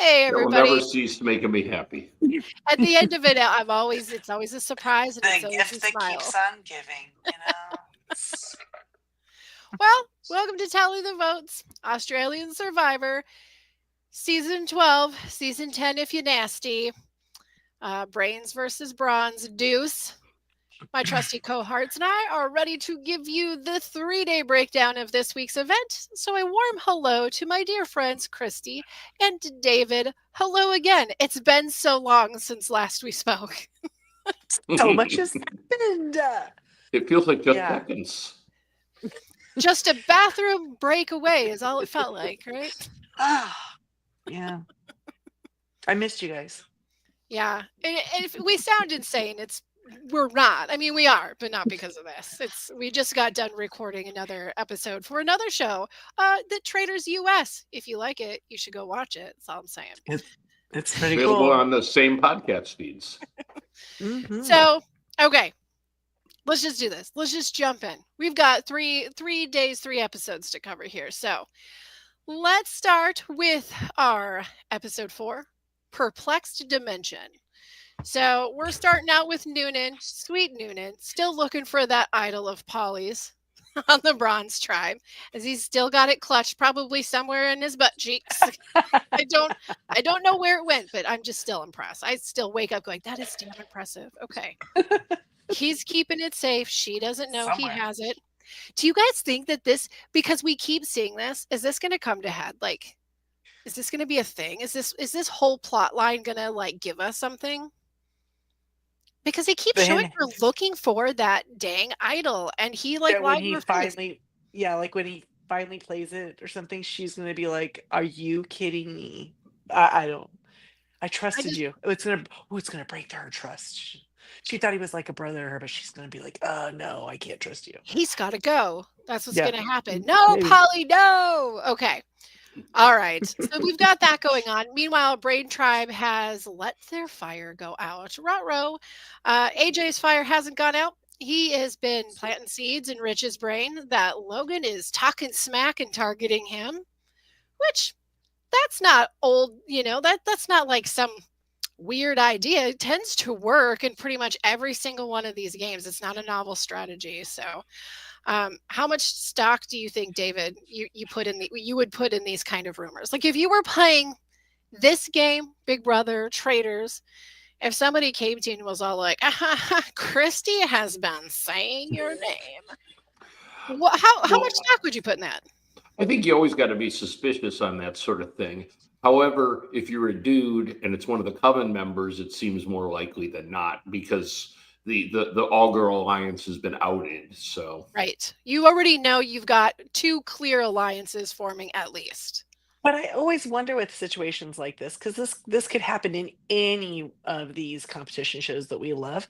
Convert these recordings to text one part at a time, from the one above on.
Hey, That will never everybody. cease making me happy. At the end of it, it's always a surprise and it's The always a gift that smile. keeps on giving. Well, welcome to Tally the Votes, Australian Survivor, Season 12, Season 10 if you're nasty, Brains versus Bronze, Deuce. My trusty cohorts and I are ready to give you the 3-day breakdown of this week's event. So, a warm hello to my dear friends Christy and David. Hello again. It's been so long since last we spoke. So much has happened. It feels like just Yeah. seconds. Just a bathroom break away is all it felt like, right? Yeah. I missed you guys. Yeah. And if we sound insane, we're not. I mean, we are, but not because of this. We just got done recording another episode for another show, the Traders US. If you like it, you should go watch it. That's all I'm saying. It's pretty Available cool. on the same podcast feeds. Mm-hmm. So, okay. Let's just do this. Let's just jump in. We've got three days, 3 episodes to cover here. So let's start with our episode 4, Perplexed Dimension. So we're starting out with Noonan, sweet Noonan, still looking for that idol of Polly's on the Bronze Tribe, as he's still got it clutched, probably somewhere in his butt cheeks. I don't know where it went, but I'm just still impressed. I still wake up going, that is damn impressive. Okay. He's keeping it safe. She doesn't know he has it. Do you guys think that because we keep seeing this, is this going to come to head? Like, is this going to be a thing? Is this whole plot line going to give us something? Because they keep showing her looking for that dang idol, and he when he finally, like when he finally plays it or something, she's going to be like, "Are you kidding me? I don't. I trusted you. It's gonna break her trust." She thought he was like a brother to her, but she's gonna be like, no, I can't trust you. He's got to go. That's what's going to happen. No, Polly, no. Okay. All right. So we've got that going on. Meanwhile, Brain Tribe has let their fire go out. Ruh-roh. AJ's fire hasn't gone out. He has been planting seeds in Rich's brain that Logan is talking smack and targeting him, which that's not old, that's not like some weird idea. It tends to work in pretty much every single one of these games. It's not a novel strategy. So how much stock do you think, David, you would put in these kind of rumors? Like if you were playing this game, Big Brother, Traders, if somebody came to you and was all like, Christy has been saying your name, how much stock would you put in that? I think you always got to be suspicious on that sort of thing. However, if you're a dude and it's one of the Coven members, it seems more likely than not because the all girl alliance has been outed. So right, you already know you've got 2 clear alliances forming at least. But I always wonder with situations like this, because this could happen in any of these competition shows that we love.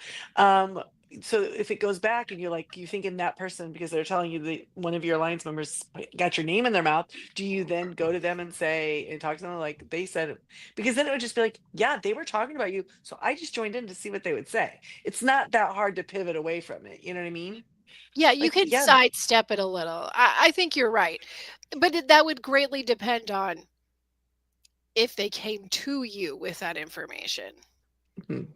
So if it goes back and you think in that person because they're telling you that one of your alliance members got your name in their mouth, do you then go to them and talk to them like they said it? Because then it would just be like, yeah, they were talking about you, so I just joined in to see what they would say. It's not that hard to pivot away from it. You know what I mean? Yeah, you could sidestep it a little. I think you're right. But that would greatly depend on if they came to you with that information. Mm-hmm.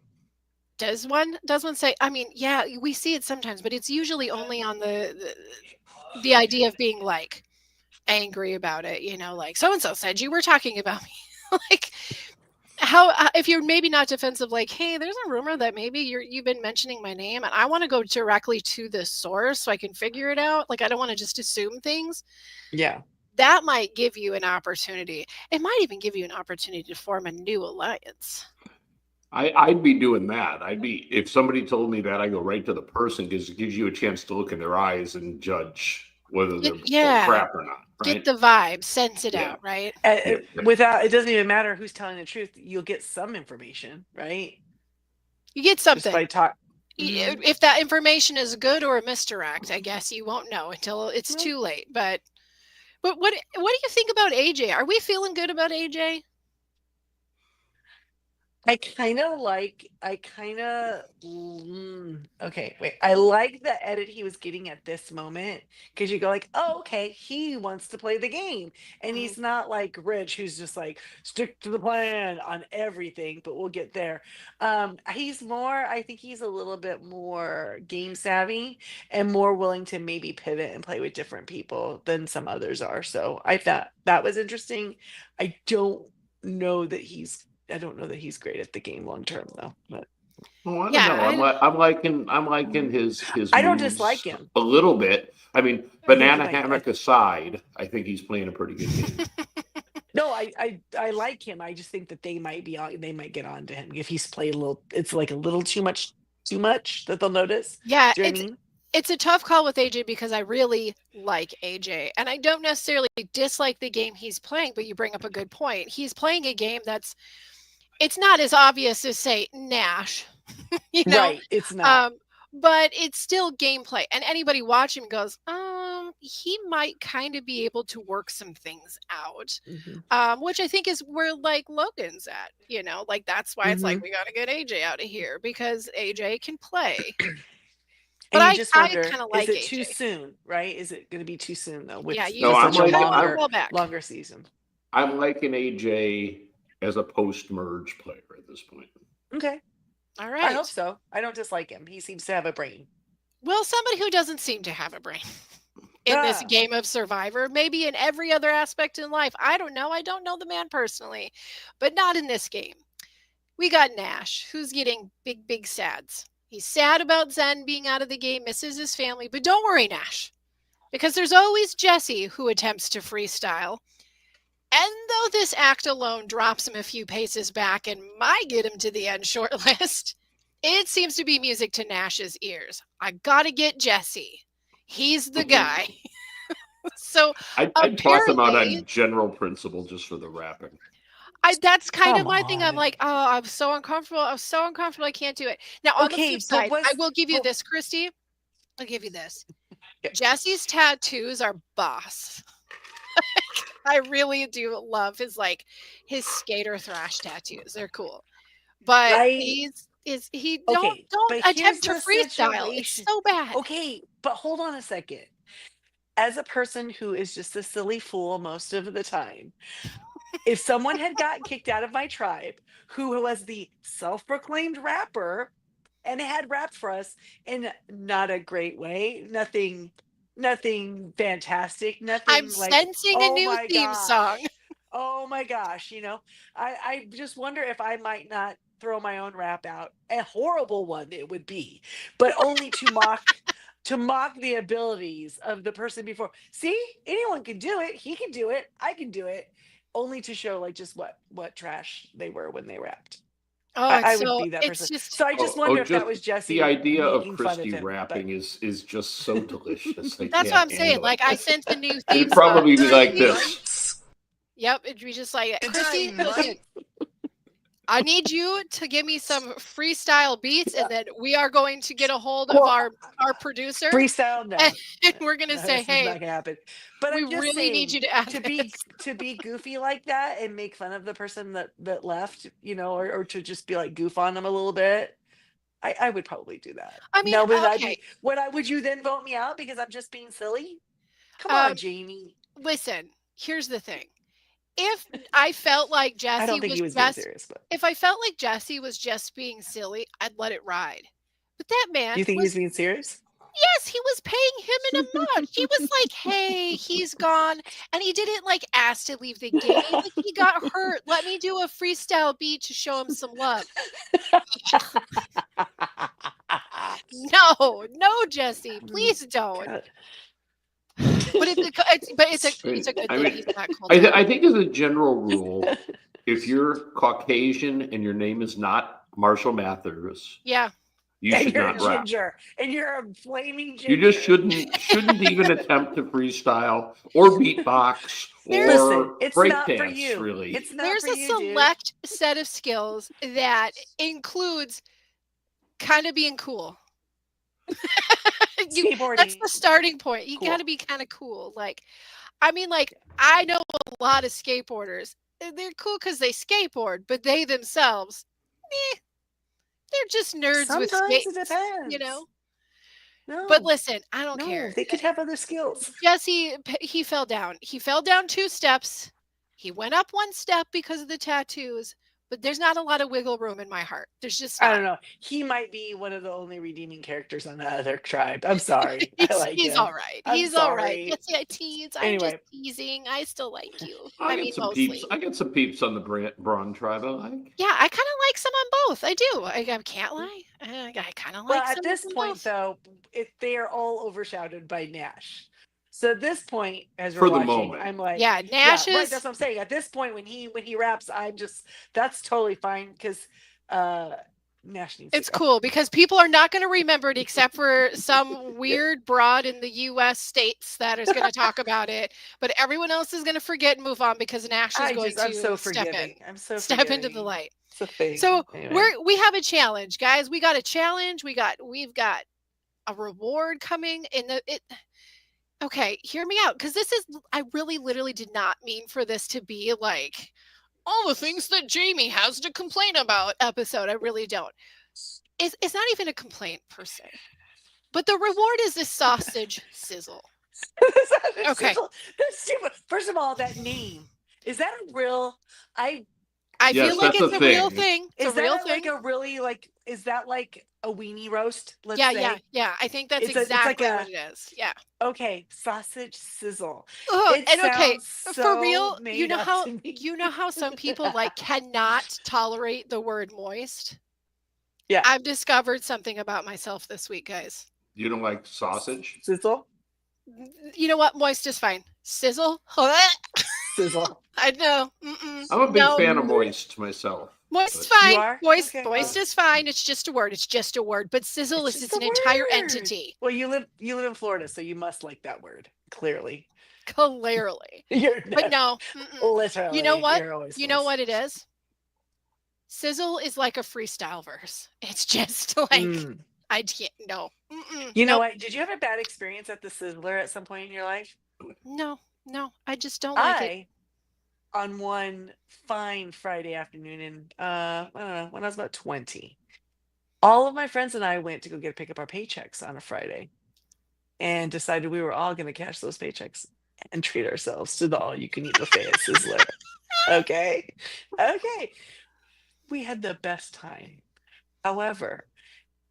Does one say, I mean, yeah, we see it sometimes, but it's usually only on the idea of being like angry about it, like so and so said you were talking about me. Like how if you're maybe not defensive, like, hey, there's a rumor that maybe you've been mentioning my name and I want to go directly to the source so I can figure it out. Like I don't want to just assume things. Yeah. That might give you an opportunity. It might even give you an opportunity to form a new alliance. I'd be doing that. If somebody told me that, I go right to the person because it gives you a chance to look in their eyes and judge whether they're crap or not. Right? Get the vibe, sense it out, right? Without it doesn't even matter who's telling the truth. You'll get some information, right? You get something. Just by If that information is good or a misdirect, I guess you won't know until it's too late. But what do you think about AJ? Are we feeling good about AJ? Okay, wait. I like the edit he was getting at this moment because you go like, oh, okay, he wants to play the game. And Mhm. he's not like Rich, who's just like, stick to the plan on everything, but we'll get there. He's more, I think he's a little bit more game savvy and more willing to maybe pivot and play with different people than some others are. So I thought that was interesting. I don't I don't know that he's great at the game long term though. But Oh, I don't Yeah, know. I'm liking his I don't dislike moves him. a little bit. I mean, I think he banana might. hammock aside, I think he's playing a pretty good game. No, I like him. I just think that they might be on. They might get on to him if he's played a little. It's like a little too much that they'll notice. yeah, Do you know what I mean? it's a tough call with AJ because I really like AJ, and I don't necessarily dislike the game he's playing, but you bring up a good point. He's playing a game that's it's not as obvious as say Nash, you know, Right. It's not. um, but it's still gameplay, and anybody watching him goes, he might kind of be able to work some things out, Hmm. which I think is where like Logan's at, you know, like that's why it's like Hmm. we got to get AJ out of here because AJ can play. But And you just I wonder, kind of is like it too AJ. soon? Right? Is it going to be too soon though Yeah, with No, you I'm such a you liking got I'm back. longer season? I'm liking AJ as a post merge player at this point. Okay. All I hope right. so. I don't dislike him. He seems to have a brain. Well, somebody who doesn't seem to have a brain in this Ah, game of Survivor, maybe in every other aspect in life. I don't know. I don't know the man personally, but not in this game. We got Nash, who's getting big sads. He's sad about Zen being out of the game, misses his family, but don't worry, Nash, because there's always Jesse who attempts to freestyle. And though this act alone drops him a few paces back and might get him to the end shortlist, it seems to be music to Nash's ears. I gotta get Jesse. He's the guy. So I'd toss him out apparently, on general principle just for the rapping. that's kind of come my thing. I'm on. like, oh, I'm so uncomfortable. I'm so uncomfortable. I can't do it. Now, on the flip Okay, but side, I will give you but this, Christy. I'll give you this. yeah, Jesse's tattoos are boss. I really do love his skater thrash tattoos. They're cool. But I these is he okay, don't but here's attempt to the freestyle. It's situation. so bad. Okay, but hold on a second. As a person who is just a silly fool most of the time, if someone had gotten kicked out of my tribe who was the self-proclaimed rapper and had rapped for us in not a great way, nothing fantastic, I'm nothing like, sensing a oh new my theme song. gosh, oh my gosh, I just wonder if I might not throw my own rap out. A horrible one it would be, but only to mock the abilities of the person before. See, anyone can do it. He can do it. I can do it. Only to show like just what trash they were when they rapped. Oh, I would be that it's person. just So I just wonder if that Just was the Jesse idea of making fun of Christy him. But rapping is just so delicious. I that's what can't I'm saying. handle Like it. I sense a new theme It'd song. probably be like this. Dynamite! Yep, it'd be just like Chrissy, listen, Dynamite! I need you to give me some freestyle beats, and then we are going to get a hold of well, our producer, freestyle, and no, we're gonna no, say, this is "Hey, not gonna happen. But we I'm just really need saying you to add to this." be goofy like that and make fun of the person that left, or to just be like goof on them a little bit. I would probably do that. I mean, Now, okay. would you then vote me out because I'm just being silly? Come on, Um, Jamie. listen, here's the thing. If I felt like I don't Jesse think was he was being just serious, but if I felt like Jesse was just being silly, I'd let it ride. But that man you think he's was being serious? yes, he was paying him in a mug. He was like, "Hey, he's gone," and he didn't like ask to leave the game. Like he got hurt. Let me do a freestyle beat to show him some love. No, no, Jesse, please don't. God. But it's a good I thing mean, he's not called out. I think as a general rule, if you're Caucasian and your name is not Marshall Mathers, Yeah. you And should you're a not rap. ginger, and you're a flaming ginger. You just shouldn't even attempt to freestyle or beatbox There's Listen, or it's not for breakdance. you. Really, It's not there's for a you, dude. select set of skills that includes kind of being cool. That's Skateboarding, the starting point. You got to cool. be kind of cool. Like, I mean, like I know a lot of skateboarders. They're cool because they skateboard, but they themselves they're just nerds with Sometimes it skates, depends. But No, listen, I don't no, care. they could have other skills. Jesse, he fell down. He fell down 2 steps. He went up 1 step because of the tattoos, but there's not a lot of wiggle room in my heart. There's just I not. don't know. He might be one of the only redeeming characters on the other tribe. I'm sorry. I like He's him. all right. I'm He's all right. sorry. Jesse, I tease. I'm just Anyway, teasing. I still like you. I I get mean, some peeps. mostly. I get some peeps on the Brawn tribe. I like. Yeah, I kind of like some on both. I do. I can't lie. I kind of well, like at some this on point, both. though, they are all overshadowed by Nash. So at this point, as we're For the watching, moment. I'm like, Yeah, yeah, right. Nash's. That's what I'm saying. At this point, when he raps, I'm just that's totally fine because Nash needs It's to go. cool because people are not going to remember it except for some weird broad in the U.S. states that is going to talk about it. But everyone else is going to forget and move on because Nash is going I'm so to step in, forgiving. I'm so step into the forgiving. light. It's a thing. So Anyway. we have a challenge, guys. We got a challenge. We've got a reward coming in it. Okay, hear me out because I really literally did not mean for this to be like all the things that Jamie has to complain about episode. I really don't. It's not even a complaint per se. But the reward is a sausage sizzle. Okay. That's stupid. First of all, that name. Is that a real I Yes, feel like that's it's a a real thing. thing. It's Is a real that thing. like a really like is that like a weenie roast? Let's Yeah, say. yeah. I think that's It's like exactly a- what it is. Yeah. Okay, sausage sizzle. Oh, It and okay, sounds for so real, made up to me. you know how some people like cannot tolerate the word moist? Yeah. I've discovered something about myself this week, guys. You don't like sausage? Sizzle? You know what? Moist is fine. Sizzle? Sizzle. I know. I'm a big No. fan of moist myself. Moist but- fine. You are? Moist, Okay. moist is fine. It's just a word. It's just a word. But sizzle It's is just it's a an entire word. entity. Well, you live in Florida, so you must like that word. Clearly. Clearly. You're But no. literally. You know what? You're always You know moist. what it is? Sizzle is like a freestyle verse. It's just like Mm. I can't. No. You know Nope. what? Did you have a bad experience at the Sizzler at some point in your life? No. I just don't like it. On one fine Friday afternoon in I don't know, when I was about 20, all of my friends and I went to go pick up our paychecks on a Friday and decided we were all going to cash those paychecks and treat ourselves to the all-you-can-eat buffet at Sizzler. Okay. We had the best time. However,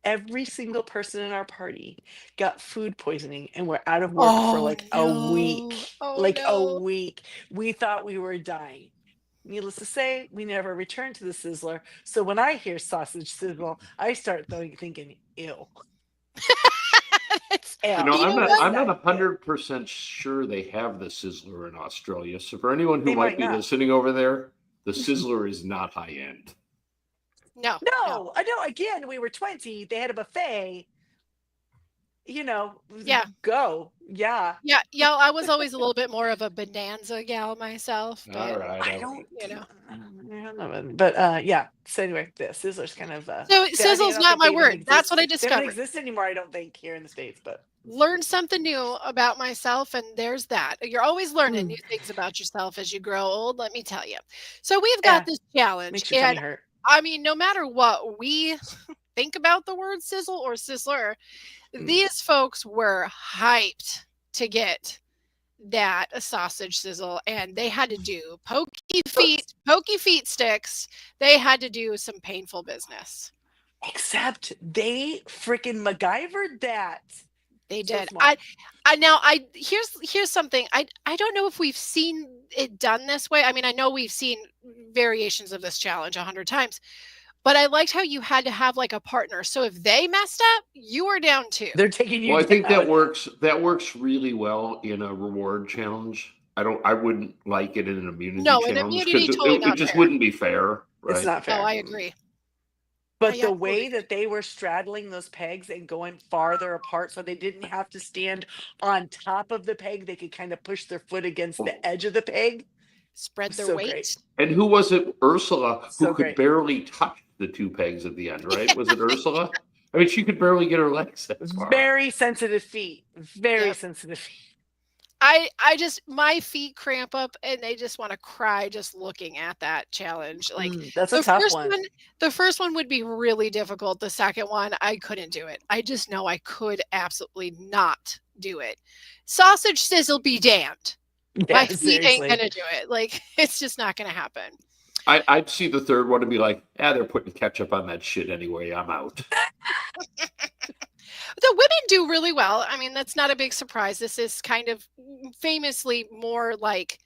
every single person in our party got food poisoning and were out of work for like a week. A week. We thought we were dying. Needless to say, we never returned to the Sizzler. So when I hear sausage sizzle, I start thinking, ew. I'm not 100% sure they have the Sizzler in Australia. So for anyone who They might might be not. listening over there, the Sizzler is not high end. No. I know. Again, we were 20. They had a buffet. Yeah. Go. Yeah. Yeah. I was always a little bit more of a bonanza gal myself. But, All right. I don't, you know. But yeah. So anyway, the Sizzler's kind of. So sizzle's not my word. That's what I They don't discovered. exist anymore, I don't think, here in the States. But Learn something new about myself, and there's that. You're always learning new things about yourself as you grow old. Let me tell you. So we've got this challenge, makes your tummy hurt. I mean, no matter what we think about the word sizzle or sizzler, these folks were hyped to get that a sausage sizzle, and they had to do pokey feet sticks. They had to do some painful business. Except they freaking MacGyvered that. They So did. smart. Here's something. I don't know if we've seen it done this way. I mean, I know we've seen variations of this challenge 100 times, but I liked how you had to have like a partner. So if they messed up, you were down too. They're taking you Well, I down. think that works. That works really well in a reward challenge. I wouldn't like it in an immunity No, an challenge immunity because totally it not just fair. wouldn't be fair, right? It's not fair. Oh, I agree. But Yeah, the way totally. that they were straddling those pegs and going farther apart so they didn't have to stand on top of the peg, they could kind of push their foot against the edge of the peg. Spread their So weight. great. And who was it? Ursula, who So could great. barely touch the two pegs at the end, right? Was it Ursula? I mean, she could barely get her legs that far. Very sensitive feet. Very Yep. sensitive feet. I just my feet cramp up and they just want to cry just looking at that challenge. Like That's a the tough first one. one, the first one would be really difficult. The second one, I couldn't do it. I just know I could absolutely not do it. Sausage sizzle be damned. Yeah, My feet ain't seriously. gonna do it. Like it's just not gonna happen. I'd see the third one and be like, they're putting ketchup on that shit anyway. I'm out. The women do really well. I mean, that's not a big surprise. This is kind of famously more like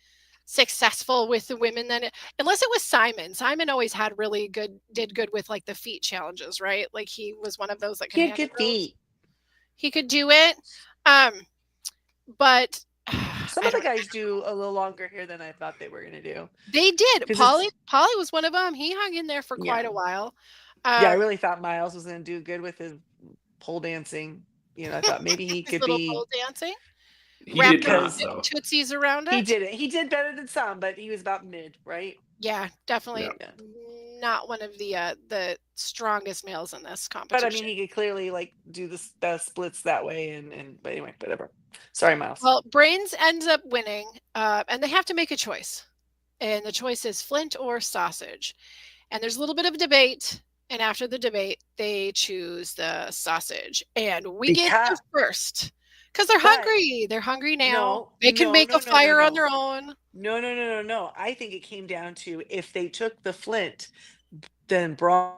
successful with the women than unless it was Simon. Simon always had really did good with like the feet challenges, right? Like he was one of those that could He had handle good those. feet. He could do it. Um, but Some I of the don't. guys do a little longer hair than I thought they were gonna do. They did. Because Polly it's Polly was one of them. He hung in there for quite yeah. a while. Yeah, I Um, really thought Miles was gonna do good with his pole dancing. I thought maybe he his could little pole be dancing, He wrapped did the not, because though. tootsies around he it. did it. He did better than some, but he was about mid, right? Yeah, definitely Yeah. Yeah. not one of the strongest males in this But I mean, competition. he could clearly like do the splits that way, and but anyway, whatever. Sorry, Miles. Well, Brains ends up winning, and they have to make a choice, and the choice is Flint or sausage. And there's a little bit of debate, and after the debate, they choose the sausage, and we get the Because first because they're but hungry. They're hungry now. no, They can no, make no, a no, no, fire on no. their own. No, no, no, no, no. I think it came down to if they took the Flint, then Braun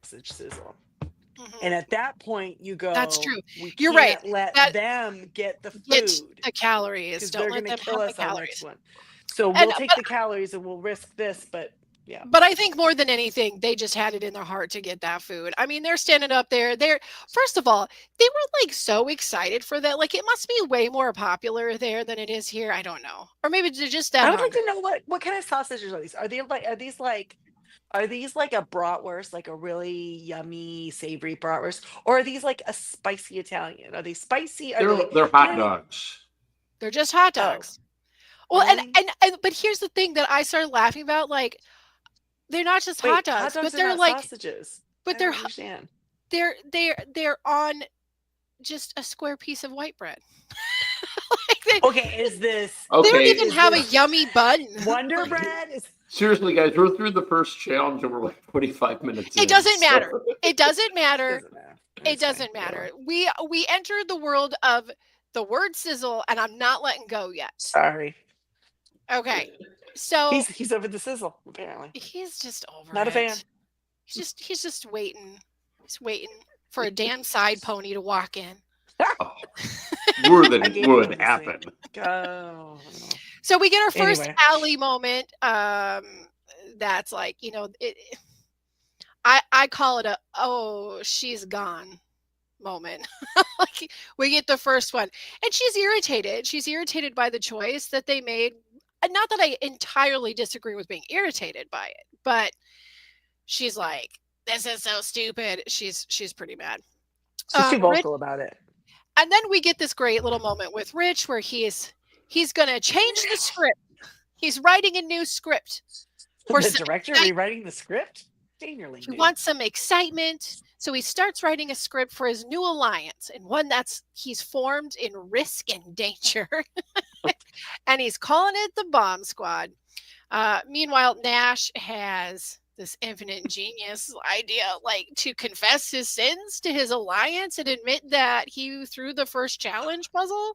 sausage sizzle. And Mhm. at that point, you That's go, true. we You're right. can't let That them get the get food the calories. because Don't they're let going to them kill have the us on next calories. one. So And we'll take the calories and we'll risk this. But yeah, But I think more than anything, they just had it in their heart to get that food. I mean, they're standing up there. They're first of all, they were like so excited for that. Like it must be way more popular there than it is here. I don't know. Or maybe they're just that I would like hungry. to know what kind of sausages are these? Are these like a bratwurst, like a really yummy, savory bratwurst, or are these like a spicy Italian? Are they spicy? Are they? They're You hot know? dogs. They're just hot Oh, dogs. Well, really? and but here's the thing that I started laughing about. Like they're not just hot Wait, hot dogs, but dogs are they're not like, sausages. but I don't understand. they're on just a square piece of white bread. Like Okay, is this they don't Okay, even is have a this yummy bun. Wonder Like, Bread? Is seriously, guys, we're through the first challenge and we're like 25 minutes it in. doesn't matter. So It doesn't matter. doesn't matter. It It's fine. doesn't matter. Whatever. We entered the world of the word sizzle, and I'm not letting go yet. Sorry. Okay, so He's over the sizzle, apparently. he's just over Not a fan. it. He's just waiting. He's waiting for a damn side pony to walk in. oh, more I than gave him would the happen. same. Oh. So we get our first Anyway. alley moment. That's like I call it a oh she's gone moment. Like we get the first one, and she's irritated. She's irritated by the choice that they made. And not that I entirely disagree with being irritated by it, but she's like, "This is so stupid." She's pretty mad. She's too Rich, vocal about it. and then we get this great little moment with Rich where he's going to change the script. He's writing a new script for The some director excite- rewriting the script? Dangerly, he dude. wants some excitement. So he starts writing a script for his new alliance, and one that's he's formed in risk and danger. And he's calling it the Bomb Squad. Meanwhile, Nash has this infinite genius idea, like to confess his sins to his alliance and admit that he threw the first challenge puzzle.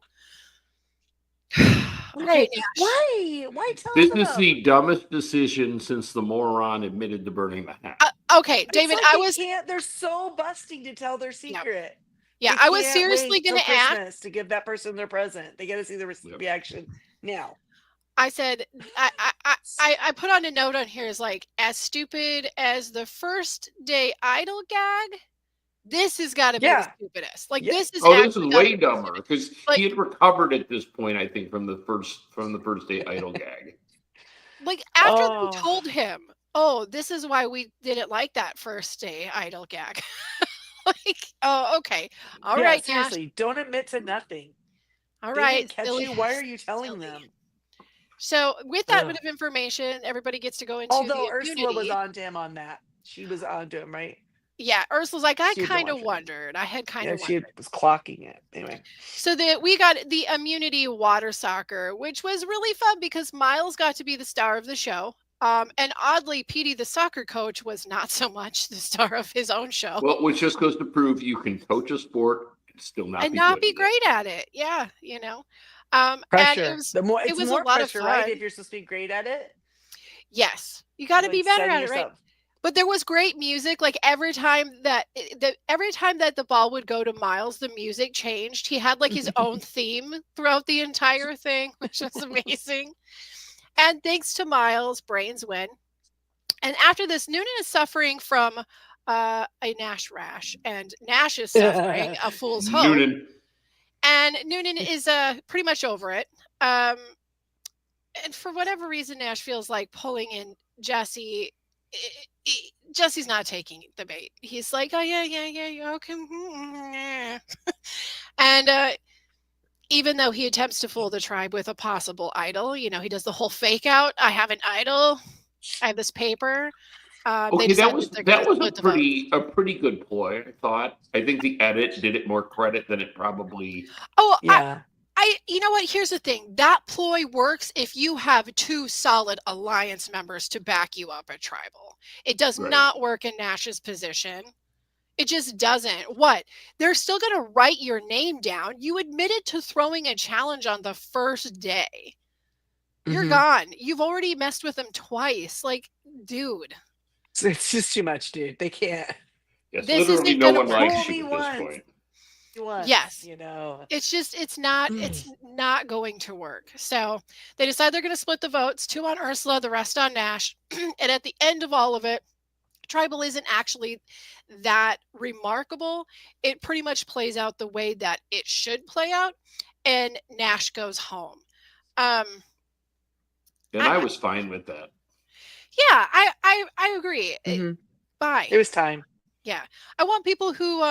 Okay, Why? Nash. Why tell This them? is the dumbest decision since the moron admitted to burning the hat. Okay, It's David, like I they was can't. They're so busting to tell their secret. yeah, They I was can't seriously wait till going to ask. Christmas to give that person their present. They got to see the Yep. reaction now. I said I put on a note on here is like as stupid as the first day idol gag. This has got to be Yeah. the stupidest. Like Yeah. this is Oh, this actually is gotta way be the dumber stupidest. because Like- he had recovered at this point, I think, from the first day idol gag. Like after Oh. they told him, "Oh, this is why we didn't like that first day idol gag." Like, oh, okay, all Yeah, right, Nash. seriously, don't admit to nothing. All They right, didn't catch silly, you. Why are you telling silly. them? So with that Ugh. bit of information, everybody gets to go into Although the Ursula was immunity. on to him on that. She was on to him, right? Yeah, Ursula's like, I She had been kind of watching it. wondered. I had kind Yeah, of she wondered. was clocking it. Anyway. So we got the immunity water soccer, which was really fun because Miles got to be the star of the show. And oddly, Petey, the soccer coach, was not so much the star of his own show Well, which just goes to prove you can coach a sport and still not and be not good be at it. great at it. Yeah, and Pressure. it It's was a more lot of pressure, right? fun. If you're supposed to be great at it, Yes, you got to be like better setting at it, right? yourself. But there was great music. Like every time that the ball would go to Miles, the music changed. He had like his own theme throughout the entire thing, which was amazing. And thanks to Miles, Brains win. And after this, Noonan is suffering from a Nash rash, and Nash is suffering a fool's hope. Noonan, And Noonan is pretty much over it. And for whatever reason, Nash feels like pulling in Jesse. Jesse's not taking the bait. He's like, oh, yeah, okay. And even though he attempts to fool the tribe with a possible idol, he does the whole fake out. I have an idol. I have this paper. They okay, decide that they're going that to was split the vote. a pretty good ploy. I thought. I think the edit did it more credit than it probably. Oh, Yeah. you know what? Here's the thing. That ploy works if you have two solid alliance members to back you up at tribal. It does Right. not work in Nash's position. It just doesn't. What? They're still going to write your name down. You admitted to throwing a challenge on the first day. You're Mhm. gone. You've already messed with them twice. Like, dude, It's just too much, dude. They can't. Yes, this literally isn't no going to one work. likes Fool you me at this once. point. Once, Yes. It's not going to work. So they decide they're going to split the votes, 2 on Ursula, the rest on Nash. And at the end of all of it, tribal isn't actually that remarkable. It pretty much plays out the way that it should play out, and Nash goes home. And I I was fine with that. Yeah, I agree. Mhm. Bye. It was time. Yeah. I want people who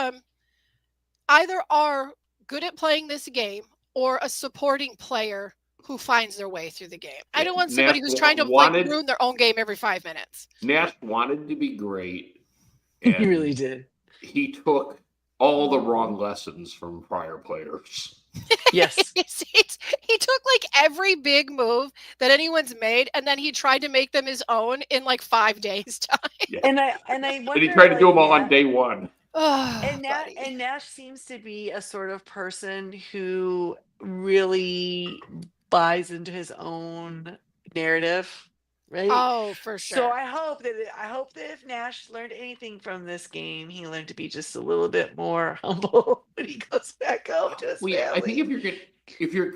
either are good at playing this game or a supporting player who finds their way through the game. I don't want somebody who's trying to ruin their own game every 5 minutes. Nash wanted to be great, He and really did. he took all the wrong lessons from prior players. Yes. He took like every big move that anyone's made, and then he tried to make them his own in like 5 days time. Yeah. And I wonder. And he tried to like, do them all on day one. Oh, and Nash seems to be a sort of person who really buys into his own narrative, right? Oh, for sure. So I hope that if Nash learned anything from this game, he learned to be just a little bit more humble when he goes back home to his family. I think if you're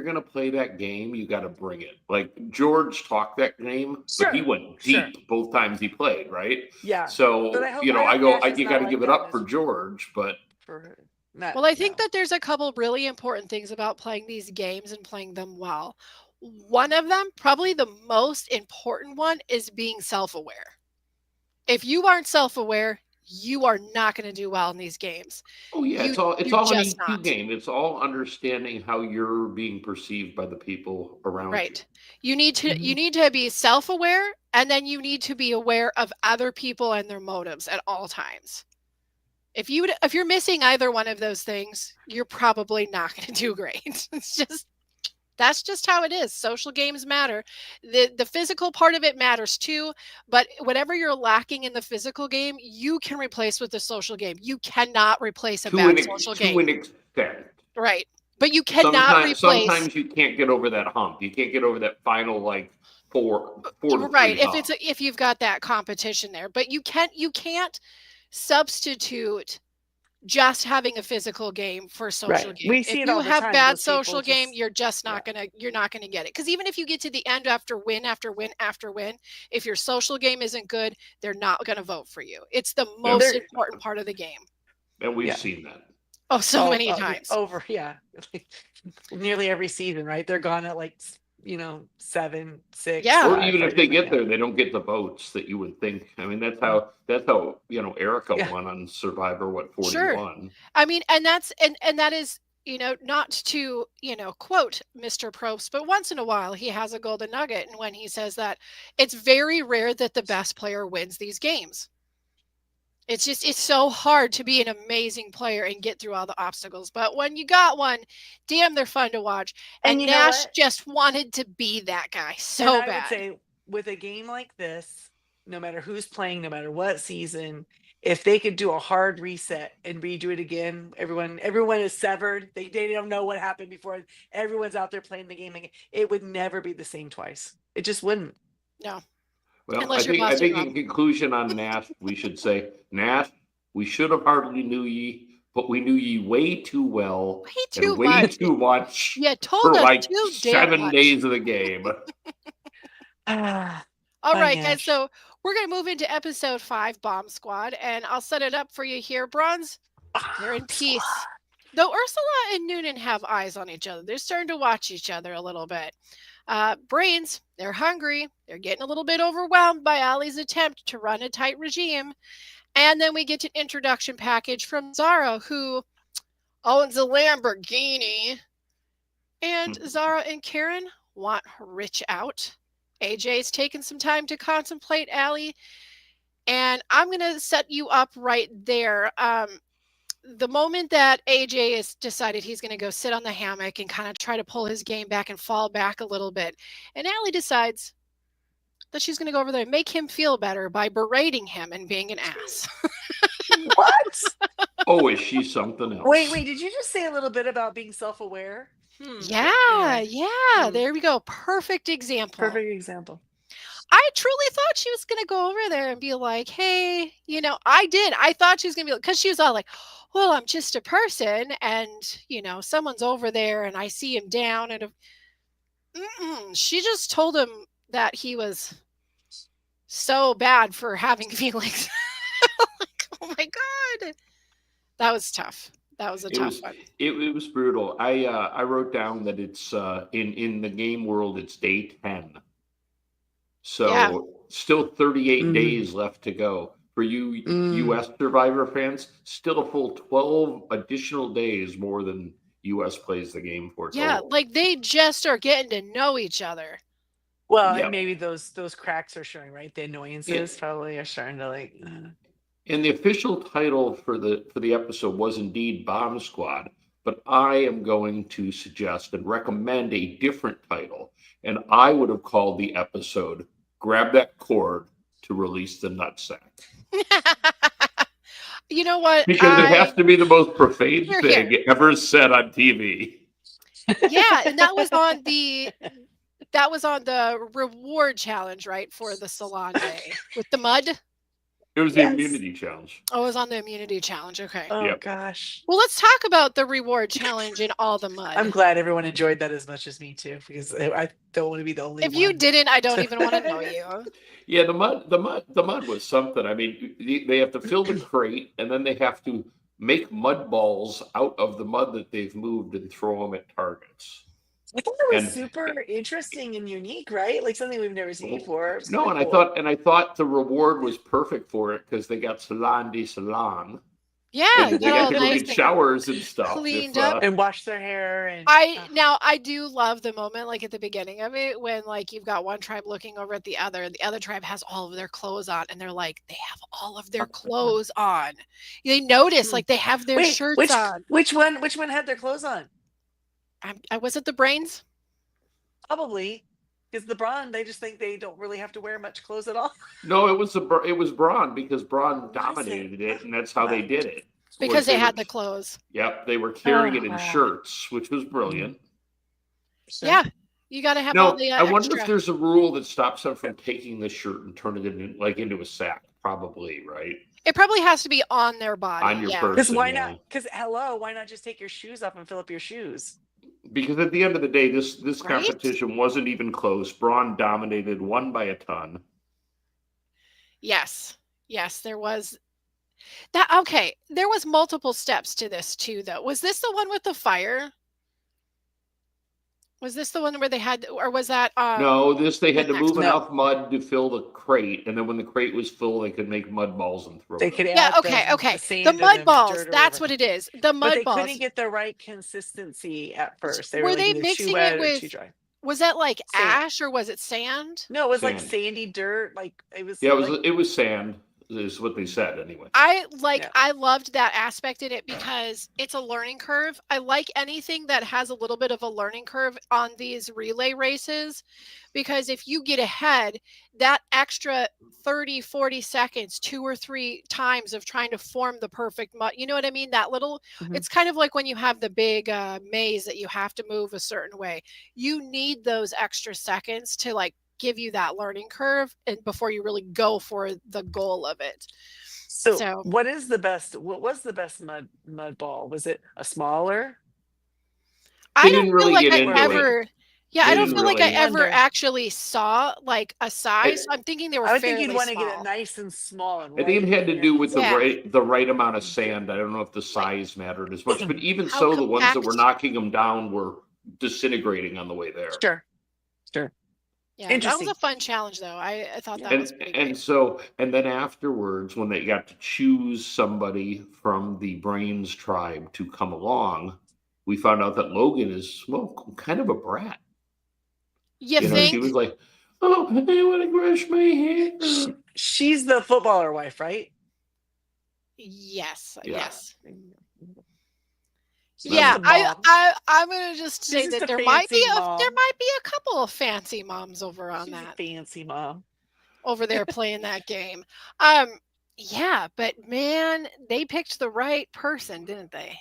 gonna play that game, you got to bring it. Like George talked that game, but he went deep both times he played, right? Yeah. So But I hope you Nash is got not to like give it that up for George, but Well, I think that there's a couple really important things about playing these games and playing them well. One of them, probably the most important one, is being self-aware. If you aren't self-aware, you are not going to do well in these games. Oh yeah, it's all an just EQ not. game. It's all understanding how you're being perceived by the people around Right. you. You need to be self-aware, and then you need to be aware of other people and their motives at all times. If you're missing either one of those things, you're probably not going to do great. That's just how it is. Social games matter. The physical part of it matters too, but whatever you're lacking in the physical game, you can replace with the social game. You cannot replace a bad social game. To an extent. Right. But you cannot replace. Sometimes you can't get over that hump. You can't get over that final like four to right. three hump. If you've got that competition there, but you can't substitute just having a physical game for social game. We see if it you all the have time, bad social game, you're just not gonna get it. Because even if you get to the end after win after win after win, if your social game isn't good, they're not gonna vote for you. It's the most important part of the game. And we've seen that. Oh, so many times. Over, nearly every season, right? They're gone at like 7, 6. Yeah. Or even if they get there, they don't get the votes that you would think. I mean, that's how Erica won on Survivor, 41. Sure. I mean, and that is, not to, quote Mr. Probst, but once in a while he has a golden nugget. And when he says that it's very rare that the best player wins these games. It's so hard to be an amazing player and get through all the obstacles. But when you got one, damn, they're fun to watch. And And you know Nash what? just wanted to be that guy And so I would bad. say with a game like this, no matter who's playing, no matter what season, if they could do a hard reset and redo it again, everyone is severed. They don't know what happened before. Everyone's out there playing the game again. It would never be the same twice. It just wouldn't. No, Well, unless you're I Boston think Rob. in conclusion on Nash, we should say, Nash, we should have hardly knew ye, but we knew ye way too well Way and too way much. too much You told for us like too damn 7 days much. of the game. Ah, All hi right, guys. Nash. So we're gonna move into episode 5, Bomb Squad, and I'll set it up for you here. Bronze, they're in peace. Though Ursula and Noonan have eyes on each other, they're starting to watch each other a little bit. Brains, they're hungry. They're getting a little bit overwhelmed by Ali's attempt to run a tight regime. And then we get an introduction package from Zara, who owns a Lamborghini. And Zara and Karen want Rich out. AJ's taken some time to contemplate Ali. And I'm going to set you up right there. The moment that AJ has decided he's going to go sit on the hammock and kind of try to pull his game back and fall back a little bit, and Allie decides that she's going to go over there and make him feel better by berating him and being an ass. What? Oh, is she something else? Wait. Did you just say a little bit about being self-aware? Yeah, Anyway. yeah. There we go. Perfect example. Perfect example. I truly thought she was going to go over there and be like, hey, I did. I thought she was going to be, because she was all like, well, I'm just a person and, someone's over there and I see him down. And she just told him that he was so bad for having feelings. Like, oh my God. That was tough. That was a tough one. It was brutal. I wrote down that it's in the game world it's day 10. So Yeah. still 38 days left to go. For you US Survivor fans, still a full 12 additional days more than US plays the game for. Yeah, total. like they just are getting to know each other. Well, Yep. and maybe those cracks are showing, right? The annoyances probably are starting to like. And the official title for the episode was indeed Bomb Squad, but I am going to suggest and recommend a different title, and I would have called the episode "Grab That Cord to Release the Nutsack." You know what? Because it has to be the most profane Hear, thing hear. ever said on TV. Yeah, and that was on the reward challenge, right, for the salon day with the mud. It was the immunity challenge. Oh, it was on the immunity challenge. Okay. Oh Yep. gosh. Well, let's talk about the reward challenge in all the mud. I'm glad everyone enjoyed that as much as me too, because I don't want to be the only If one. you didn't, I don't even want to know you. Yeah, the mud was something. I mean, they have to fill the crate, and then they have to make mud balls out of the mud that they've moved and throw them at targets. I thought it was And- super interesting and unique, right? Like something we've never seen before. It was No, kinda and cool. I thought the reward was perfect for it because they got salon de salon. Yeah, And you they got got all to go nice get and showers and stuff. cleaned up. And wash their hair and I do love the moment, like at the beginning of it, when like you've got one tribe looking over at the other tribe has all of their clothes on, and they're like, they have all of their clothes on. They notice like they have their Wait, shirts on. which one had their clothes on? I was it the brains? Probably. Because the Brawn, they just think they don't really have to wear much clothes at all. No, it was Brawn because Brawn Was it? dominated it, and that's how they did it. Because Was they had were- the clothes. Yep, they were carrying it in wow. shirts, which was brilliant. Yeah, you got to have all No, the I wonder extra. if there's a rule that stops them from taking the shirt and turning it into a sack. Probably, right? It probably has to be on their body. On your yeah. person. Because why yeah. not? Because why not just take your shoes off and fill up your shoes? Because at the end of the day, this Right? competition wasn't even close. Braun dominated, won by a ton. Yes, there was that. Okay, there was multiple steps to this too, though. Was this the one with the fire? Was this the one where they had, or was that? No, they had to next? move No. enough mud to fill the crate, and then when the crate was full, they could make mud balls and throw They them. could Yeah. add Okay. the sand The or mud balls. dirt or That's whatever. what it is. The But mud they balls. couldn't get the right consistency at first. They Were were they like either mixing too it wet or with- too dry. Was that like Sand. ash or was it sand? No, it was like Sand. sandy dirt. Like it was. Yeah, like, it was sand. is what they said anyway. Yeah. I loved that aspect in it because it's a learning curve. I like anything that has a little bit of a learning curve on these relay races, because if you get ahead, that extra 30, 40 seconds, 2 or 3 times of trying to form the perfect you know what I mean? That little, Mhm. it's kind of like when you have the big maze that you have to move a certain way. You need those extra seconds to like give you that learning curve and before you really go for the goal of it. So So what was the best mud ball? Was it a smaller I They don't didn't feel really like get I or a into big? it. ever, yeah, I They don't didn't feel like I I really. ever wonder. actually saw like a size. I, I'm thinking they were I would think you'd fairly want to get it small. nice and small and I think right it had to in. do with Yeah, the right amount of Sure. sand. I don't know if the like size mattered as much, but even how so, the ones that were compact. knocking them down were disintegrating on the way there. Sure. Sure. Yeah, that was a Interesting. fun challenge though. I thought Yeah. that was pretty great. And then afterwards, when they got to choose somebody from the Brains tribe to come along, we found out that Logan is, well, kind of a brat. You She was think? like, "Oh, I want to brush my hair." She's the footballer wife, right? Yes, Yeah, yes. She's that just Yeah, a was mom. I'm gonna just She's say just that a fancy there mom. might be a couple of fancy moms over on She's a that fancy mom. over there playing that game. Um, yeah, but man, they picked the right person, didn't they?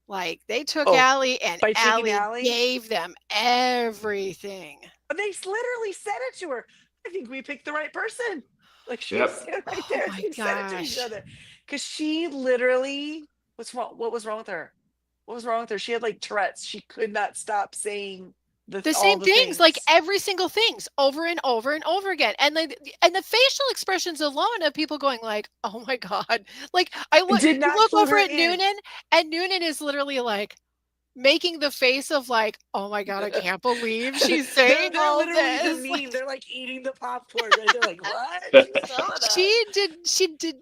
Like they took Oh, Allie and by taking Allie Allie? gave them everything. But they literally said it to her. I think we picked the right person. Like she was yep. standing right Oh there. my They said it to each gosh. other. Because she literally, what's wrong? What was wrong with her? What was wrong with her? She had like Tourette's. She could not stop saying The all same the things, like things. every single things over and over and over again. And the facial expressions alone of people going like, "Oh my god." Like It did you not look clue over her at in. Noonan and Noonan is literally like making the face of like, "Oh my god, I can't believe she's saying They're all literally the this." meme. Like They're like eating the popcorn, right? They're like, what? She's telling us.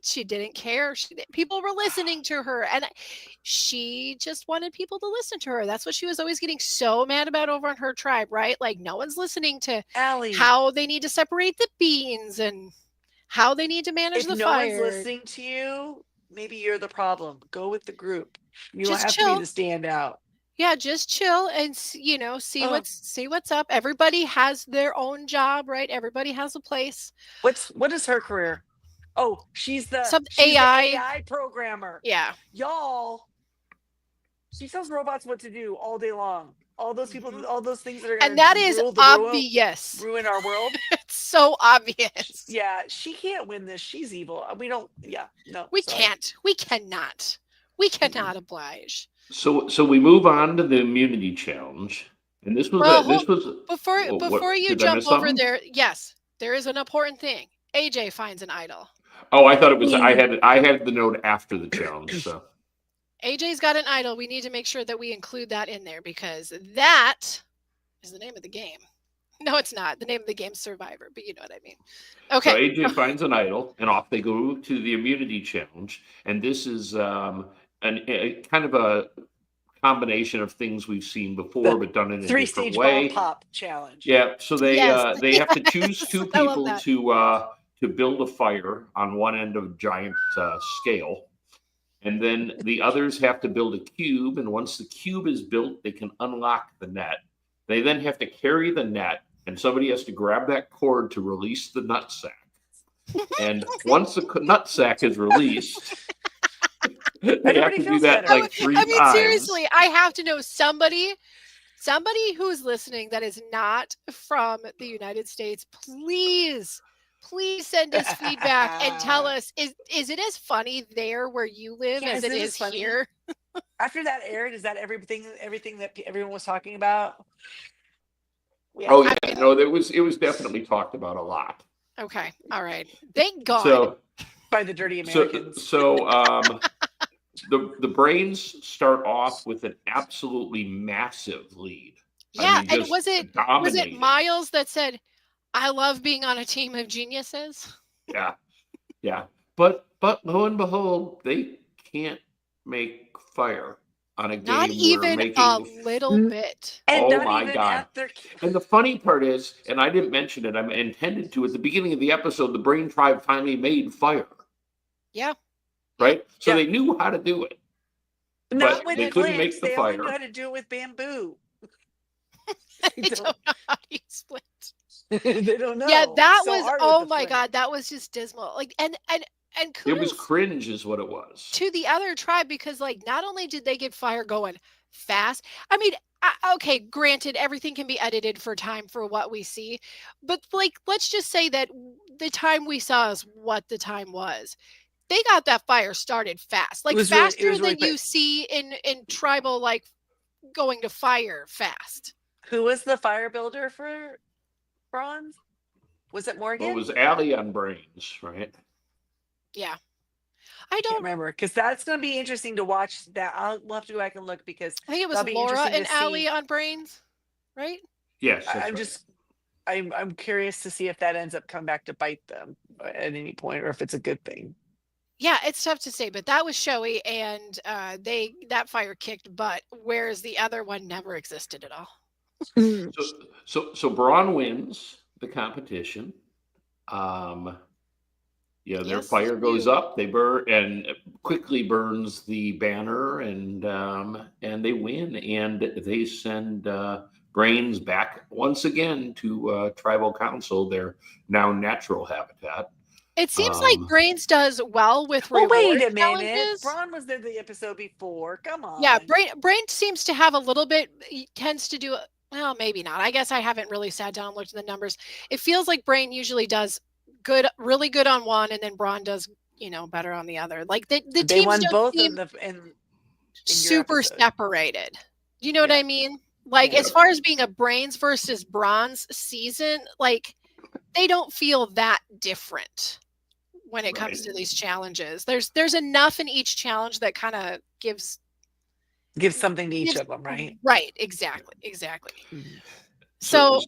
she didn't care. People were listening to her and she just wanted people to listen to her. That's what she was always getting so mad about over on her tribe, right? Like no one's listening to Allie, how they need to separate the beans and how they need to manage if the no one's fire. listening to you, maybe you're the problem. Go with the group. You don't Just have to be the chill. standout. Yeah, just chill and Oh, see what's up. Everybody has their own job, right? Everybody has a place. what is her career? Oh, Some she's the AI. AI programmer. Yeah. Y'all, she tells robots what to do all day long. All those people, Mhm. all those things that are And gonna that is obvious. ruin our world. It's so obvious. Yeah, she can't win this. She's evil. We don't. Yeah, no, We sorry. can't. We cannot. We Mm-mm. cannot oblige. So we move on to the immunity challenge, and Well, this was before what you did I jump miss over something? there, yes, there is an important thing. AJ finds an idol. Oh, I thought it was Mm. I had the note after the challenge. So AJ's got an idol. We need to make sure that we include that in there because that is the name of the game. No, it's not. The name of the game's Survivor, but you know what I mean. so Okay. AJ finds an idol, and off they go to the immunity challenge, and this is a kind of a combination of things we've seen before, The but done in a different three-stage bomb way. pop challenge. Yeah, so Yes. they have to choose Yes. two I love people that. to build a fire on one end of a giant scale, and then the others have to build a cube. And once the cube is built, they can unlock the net. They then have to carry the net, and somebody has to grab that cord to release the nut sack. And once the nut sack is released, they have Everybody to do feels that better. like three I mean, times. seriously, I have to know somebody who's listening that is not from the United States, please send us feedback and tell us is it as funny there where you live Yeah, as it isn't is this funny? here? After that aired, is that everything that everyone was talking about? Yeah. Oh I yeah, mean, no, it was definitely talked about a lot. okay, all right. Thank God. So By the dirty so Americans. so the Brains start off with an absolutely massive lead. I Yeah, mean, and just was it dominating. Miles that said, "I love being on a team of geniuses"? Yeah, yeah. But lo and behold, they can't make fire. on a Not game where even a making. little bit. And Oh not my even God. at their. And the funny part is, and I didn't mention it, I intended to, at the beginning of the episode, the Brain Tribe finally made fire, Yeah. right? So Yeah. they knew how to do it, Not but with they couldn't make plants. the They only knew fire. how to do it with bamboo. I don't know how to explain. They don't know. Yeah, that So was, hard with oh the my flint. God, that was just dismal. Like, and It was kudos cringe, is what it was. to the other tribe, because like not only did they get fire going fast, I mean, okay, granted, everything can be edited for time for what we see, but like let's just say that the time we saw is what the time was. They got that fire started fast, It like was really faster than you quick. see in tribal, like going to fire fast. Who was the fire builder for Bronze? Was it Well, Morgan? it was Allie on Brains, right? Yeah, I can't don't. remember, because that's going to be interesting to watch. We'll have to go back and look, because I think it was that'll be Laura interesting and to see. Allie on Brains, right? Yes, that's I'm right. just, I'm curious to see if that ends up coming back to bite them at any point, or if it's a good thing. Yeah, it's tough to say, but that was showy, and that fire kicked butt, whereas the other one never existed at all. So Braun wins the competition. Their Yes, fire they goes do. up. They burn and quickly burns the banner, and they win. And they send Brains back once again to tribal council, their now natural habitat. It seems like Brains does well with Well, reward wait a minute. challenges. Braun was there the episode before. Come on. Yeah, Brains seems to have a little bit. He tends to do. Well, maybe not. I guess I haven't really sat down and looked at the numbers. It feels like Brain usually does good, really good on one, and then Braun does better on the other. Like the They teams won don't both seem in your super episode. separated. Do you know what Yeah. I mean? Like Yeah. as far as being a Brains versus Bronze season, like they don't feel that different when it comes to these challenges. There's enough in each challenge that kind of gives something to each of them, right? Right, exactly. Mhm. So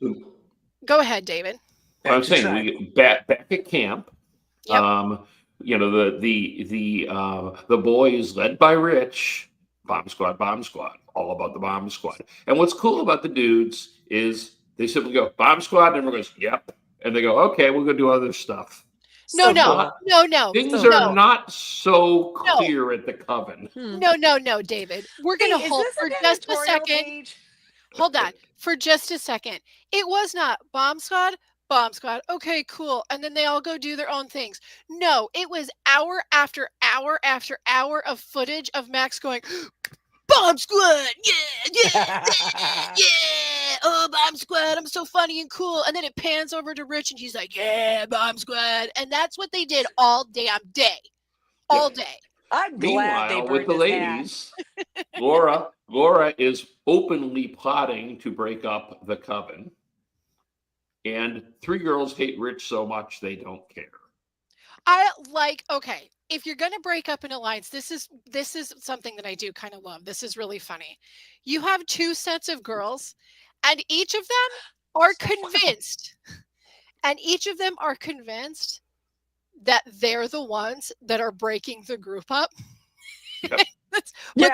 go ahead, David. What I'm saying, we back at camp. Yep. The boys led by Rich, bomb squad, all about the bomb squad. And what's cool about the dudes is they simply go bomb squad, and everyone goes, yep, and they go, okay, we're gonna do other stuff. No. Things are not so clear at the Coven. No, David. We're gonna hold for just a second. Page? Hold on for just a second. It was not bomb squad. Okay, cool. And then they all go do their own things. No, it was hour after hour after hour of footage of Max going, bomb squad, yeah. Oh, bomb squad, I'm so funny and cool. And then it pans over to Rich, and he's like, yeah, bomb squad. And that's what they did all damn day. All day. I'm glad they Meanwhile, burned with the his ladies, Laura is openly plotting to break up the Coven. And 3 girls hate Rich so much they don't care. Okay, if you're going to break up an alliance, this is something that I do kind of love. This is really funny. You have 2 sets of girls, and each of them are convinced, that they're the ones that are breaking the group up. Yep. But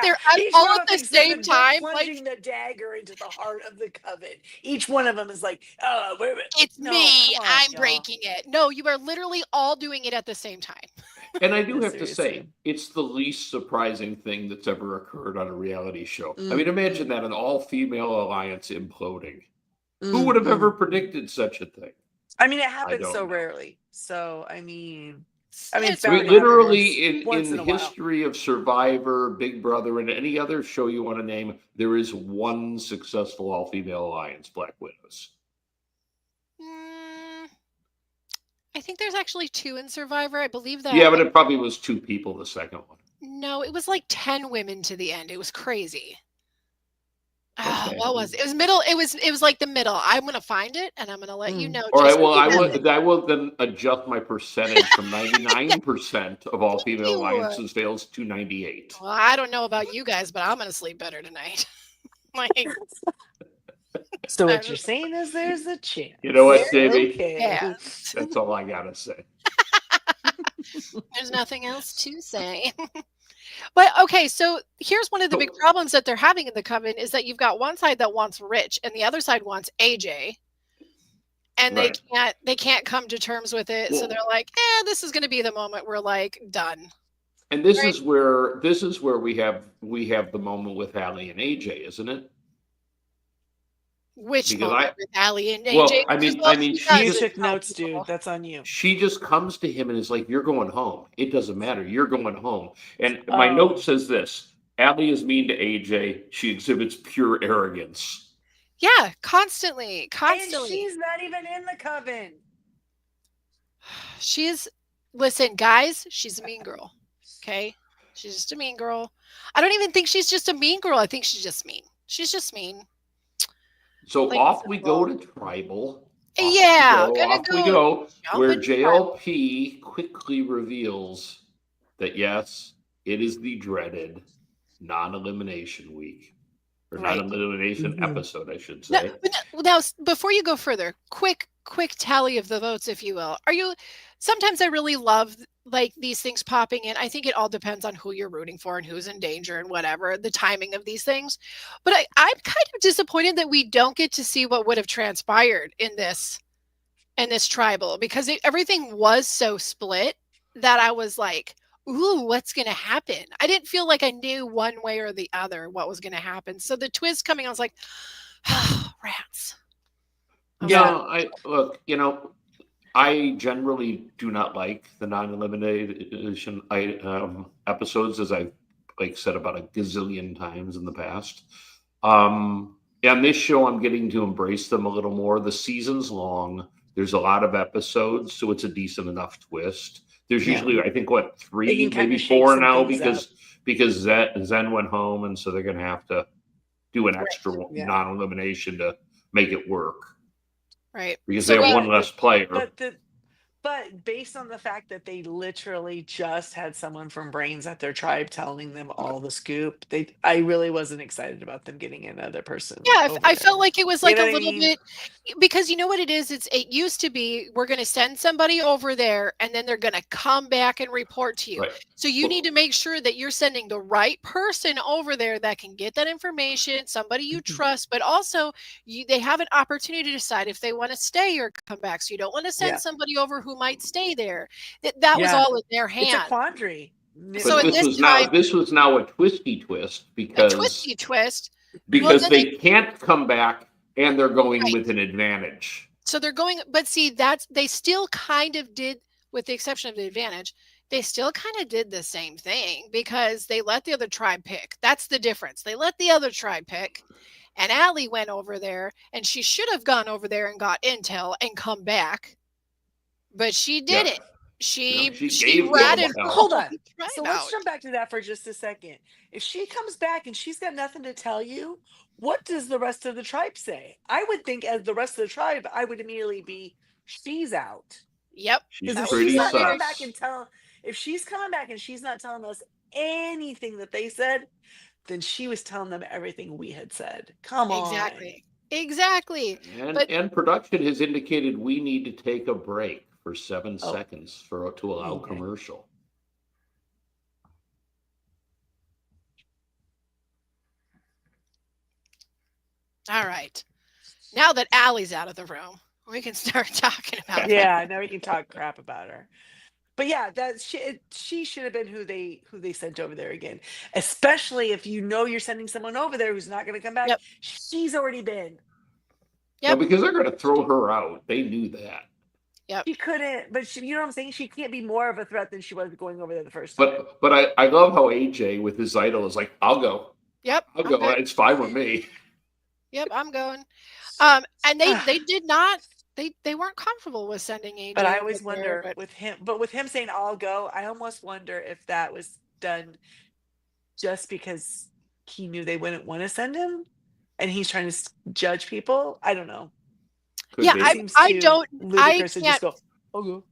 they're all at the same time, plunging the dagger into the heart of the Coven. Each one of them is like, "Oh, it's me. I'm breaking it." No, you are literally all doing it at the same time. And I do have to say, it's the least surprising thing that's ever occurred on a reality show. I mean, imagine that, an all-female alliance imploding. Who would have ever predicted such a thing? I mean, it happens so rarely. So, I mean, it's literally in the history of Survivor, Big Brother, and any other show you want to name, there is one successful all-female alliance, Black Widows. I think there's actually 2 in Survivor. I believe that. Yeah, but it probably was 2 people the second one. No, it was like 10 women to the end. It was crazy. Okay. What was it? It was middle. It was like the middle. I'm gonna find it, and I'm gonna let you know. All right. Well, I will then adjust my percentage from 99% of all female alliances fails to 98. Well, I don't know about you guys, but I'm gonna sleep better tonight. So what you're saying is there's a chance. You know what, Davey? Okay. Yeah. That's all I gotta say. There's nothing else to say. But okay, so here's one of the big So, problems that they're having in the coven is that you've got one side that wants Rich and the other side wants AJ, and right. they can't come to terms with it. So they're Well, like, this is going to be the moment we're like done, and right? this is where we have the moment with Allie and AJ, isn't it? Which Because moment with Allie and AJ? well, Because all she she does You is just took tell notes, dude. people. That's on you. comes to him and is like, "You're going home. It doesn't matter. You're going home." And my note Oh. says this: Allie is mean to AJ. She exhibits pure arrogance. Yeah, constantly, And constantly. she's not even in the coven. She's listen, guys, she's a mean girl. Okay? She's just a mean girl. I don't even think she's just a mean girl. I think she's just mean. She's just mean. So Plain and off we go simple. to tribal. Yeah, gonna Off we go go, jump where into tribal. JLP quickly reveals that yes, it is the dreaded non-elimination week, or Right. non-elimination Mhm. episode, I should Now, say. now, before you go further, quick tally of the votes, if you will. Are you? Sometimes I really love like these things popping in. I think it all depends on who you're rooting for and who's in danger and whatever the timing of these things. But I'm kind of disappointed that we don't get to see what would have transpired in this tribal because everything was so split that I was like, ooh, what's going to happen? I didn't feel like I knew one way or the other what was going to happen. So the twist coming, I was like, oh, rats. I was Yeah. No, I look, I generally do not like the non-elimination episodes, as I've like said about a gazillion times in the past. And this show, I'm getting to embrace them a little more. The season's long. There's a lot of episodes, so it's a decent enough twist. There's Yeah. usually, I think, what, They can three, kind maybe of shake four some now, things up. because Zen went home, and so they're going to have to do an extra Yeah. non-elimination to make it work right. because they So have we, one less player. But based on the fact that they literally just had someone from Brains at their tribe telling them all the scoop, I really wasn't excited about them getting another person yeah, over I there. felt like it was You like know a what I little mean? bit because you know what it is? It used to be we're going to send somebody over there and then they're going to come back and report to you. Right. So you need to make sure that you're sending the right person over there that can get that information, somebody you trust, but also they have an opportunity to decide if they want to stay or come back. So you don't want to send Yeah. somebody over who might stay there. That was Yeah. all in their It's a hand. quandary. So But in this time, this was now a twisty twist a twisty twist. Well, because then they can't come back and they're going right. with an advantage. So they're going, but see, that's they still kind of did, with the exception of the advantage, they still kind of did the same thing because they let the other tribe pick. That's the difference. They let the other tribe pick, and Allie went over there, and she should have gone over there and got intel and come back, but she Yeah. didn't. No, She she she gave them ratted her Hold hell. on. whole tribe So let's out. jump back to that for just a second. If she comes back and she's got nothing to tell you, what does the rest of the tribe say? I would think, as the rest of the tribe, I would immediately be, she's out. Yep, She's Because if that would be she's pretty my not coming reaction. back and sus. if she's coming back and she's not telling us anything that they said, then she was telling them everything we had said. Come on. Exactly, exactly. But And production has indicated we need to take a break for 7 Oh, seconds to allow okay. commercial. all right, now that Allie's out of the room, we can start talking about that. Yeah, now we can talk crap about her. But yeah, that she should have been who they sent over there again. Especially if you know you're sending someone over there who's not going to come back. Yep, She's already been. No, yep, because they're going to throw her out. They knew that. yep. She couldn't, but you know what I'm saying? She can't be more of a threat than she was going over there the first time. But I love how AJ with his idol is like, I'll go. Yep, I'll I'm go. good. It's fine with me. Yep, I'm going. And they did not they weren't comfortable with sending But AJ I over always there, wonder but with him saying I'll go, I almost wonder if that was done just because he knew they wouldn't want to send him and he's trying to judge people. I don't know. Could yeah, be. It seems I too don't I ludicrous to just can't go, I'll go.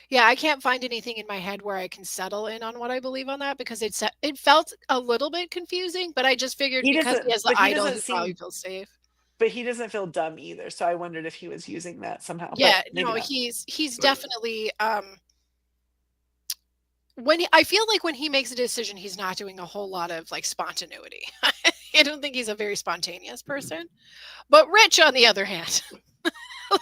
yeah, I can't find anything in my head where I can settle in on what I believe on that because it felt a little bit confusing, but I just figured He because he doesn't, has the but he idol, doesn't he probably seem, feels safe. but he doesn't feel dumb either. So I wondered if he was using that somehow, but Yeah, maybe no, not. he's Right. definitely I feel like when he makes a decision, he's not doing a whole lot of like spontaneity. I don't think he's a very spontaneous person. But Rich, on the other hand,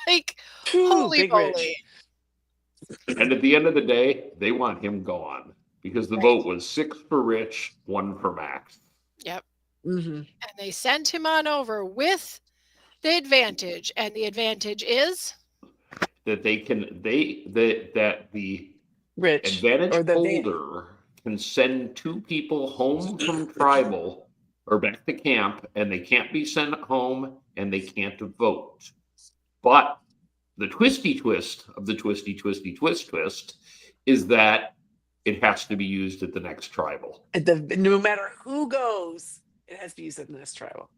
like, Phew, holy big moly. Rich. And at the end of the day, they want him gone because the Right. vote was 6 for Rich, 1 for Max. Yep. Hmm. And they sent him on over with the advantage. And the advantage is That they can that the Rich, advantage or that they. holder can send 2 people home from tribal or back to camp, and they can't be sent home and they can't vote. But the twisty twist of the twisty twist is that it has to be used at the next tribal. No matter who goes, it has to be used in this trial.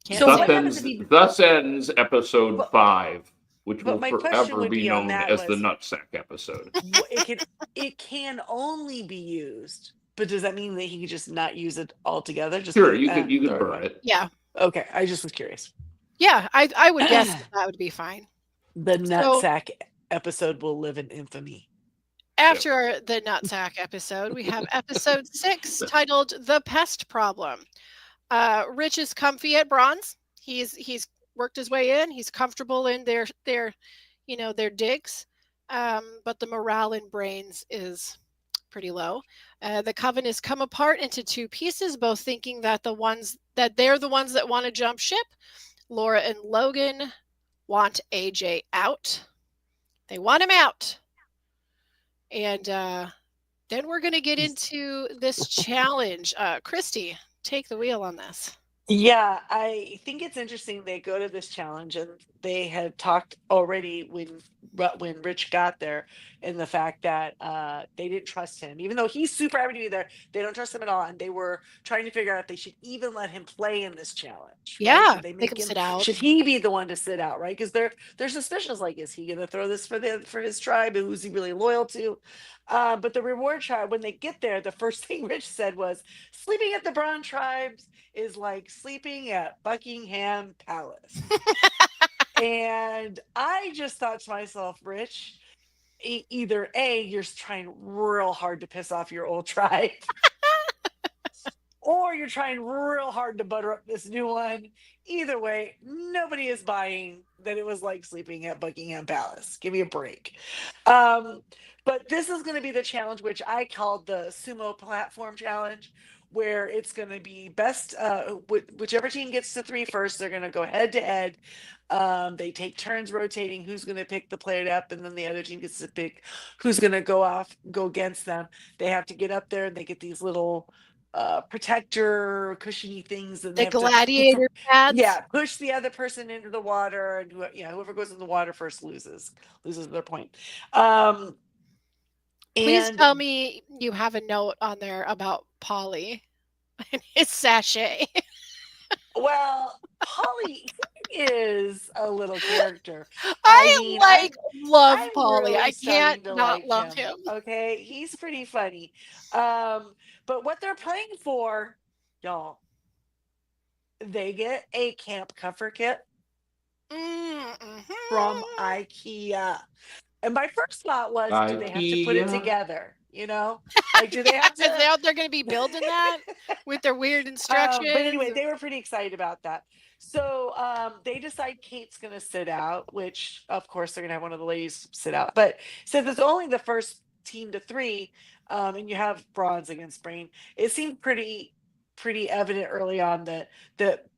can't So say what happens if he? Thus ends episode But 5, which but will my question forever would be be on known that as the was, nutsack episode. it can only be used, but does that mean that he could just not use it altogether? Just Sure, be you could throw it burn away. it. yeah. Okay, I just was curious. Yeah, I would guess that would be fine. The So nutsack episode will live in infamy. Yep. after the nutsack episode, we have episode 6 titled The Pest Problem. Rich is comfy at Bronze. He's worked his way in. He's comfortable in their digs. But the morale in Brains is pretty low. The coven has come apart into 2 pieces, both thinking that they're the ones that want to jump ship. Laura and Logan want AJ out. They want him out. And then we're going to get into this challenge. Christy, take the wheel on this. Yeah, I think it's interesting they go to this challenge, and they had talked already when Rich got there, and the fact that they didn't trust him, even though he's super happy to be there. They don't trust him at all, and they were trying to figure out if they should even let him play in this challenge, right? Yeah, Should they make make him him? sit out. Should he be the one to sit out, right? Because they're suspicious. Like, is he going to throw this for his tribe? And who's he really loyal to? But the reward tribe, when they get there, the first thing Rich said was, "Sleeping at the Brawn tribes is like sleeping at Buckingham Palace." And I just thought to myself, Rich, either A, you're trying real hard to piss off your old tribe, or you're trying real hard to butter up this new one. Either way, nobody is buying that it was like sleeping at Buckingham Palace. Give me a break. Um, but this is going to be the challenge, which I called the sumo platform challenge, where it's going to be best, whichever team gets to 3 first, they're going to go head to head. They take turns rotating who's going to pick the plate up, and then the other team gets to pick who's going to go against them. They have to get up there, and they get these little protector cushiony things, and they The have to gladiator pads. push the other person into the water, and whoever goes in the water first loses their point. Please And tell me you have a note on there about Polly and his sachet. well, Polly is a little character. I I mean, love I'm Polly. really I can't starting to not like love him. him. Okay, he's pretty funny. But what they're playing for, y'all, they get a camp comfort kit from Mm-hmm. IKEA. And my first thought was, do they have to put it IKEA. together? Like, do they have Is to? they out there going to be building that with their weird instructions? But anyway, they were pretty excited about that. So they decide Kate's going to sit out, which of course they're going to have one of the ladies sit out. But since it's only the first team to 3, and you have bronze against Brain, it seemed pretty evident early on that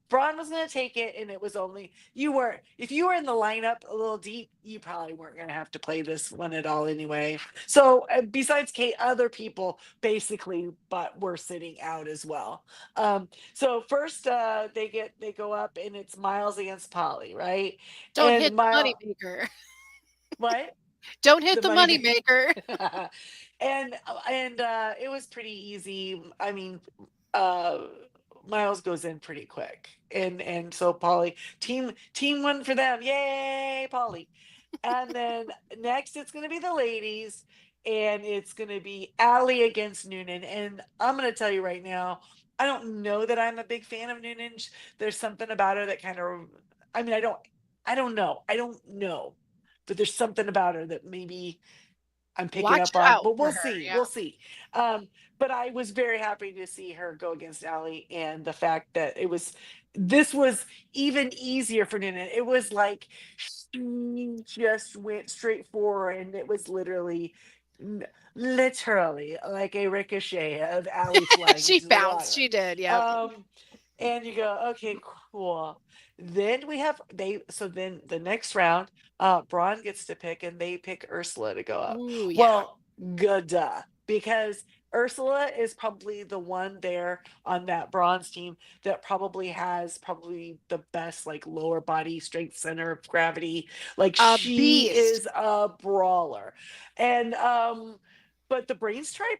Braun was going to take it, and it was only if you were in the lineup a little deep, you probably weren't going to have to play this one at all anyway. So besides Kate, other people basically but were sitting out as well. So first they go up, and it's Miles against Polly, right? Don't hit And the moneymaker. what? Don't hit The the money moneymaker. and it was pretty easy. I mean, uh Miles goes in pretty quick, and so Polly, team win for them, yay Polly. And then next it's going to be the ladies, and it's going to be Allie against Noonan. And I'm going to tell you right now, I don't know that I'm a big fan of Noonan. There's something about her that kind of, I mean, I don't know, but there's something about her that maybe I'm picking Watch up on, out but for we'll her, see. yeah. We'll see. Um, but I was very happy to see her go against Allie, and the fact that this was even easier for Nina. It was like she just went straight forward, and it was n- literally like a ricochet of Allie flying She into the bounced, water. she did, yep. Um, and you go, okay, cool. Then we have so then the next round, Braun gets to pick, and they pick Ursula to go up. Ooh, yeah. Well, good, duh, because Ursula is probably the one there on that bronze team that probably has probably the best like lower body strength, center of gravity. Like A she beast. is a brawler. And but the Brains tribe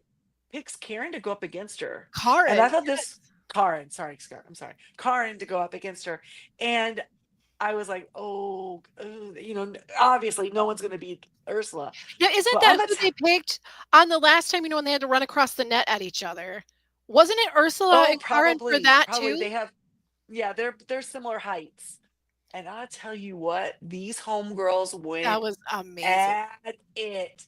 picks Karen to go up against her. And I Karen, thought yes. this Karen, sorry, I'm sorry. Karen to go up against her. And I was like, oh, obviously no one's going to beat Ursula. Now, isn't But I'm that gonna who they picked on the last time, when they had to run across the net at each other? Wasn't it Ursula oh, and Karen for that probably too? they have, yeah, they're similar heights. And I'll tell you what, these homegirls That went was amazing. at it.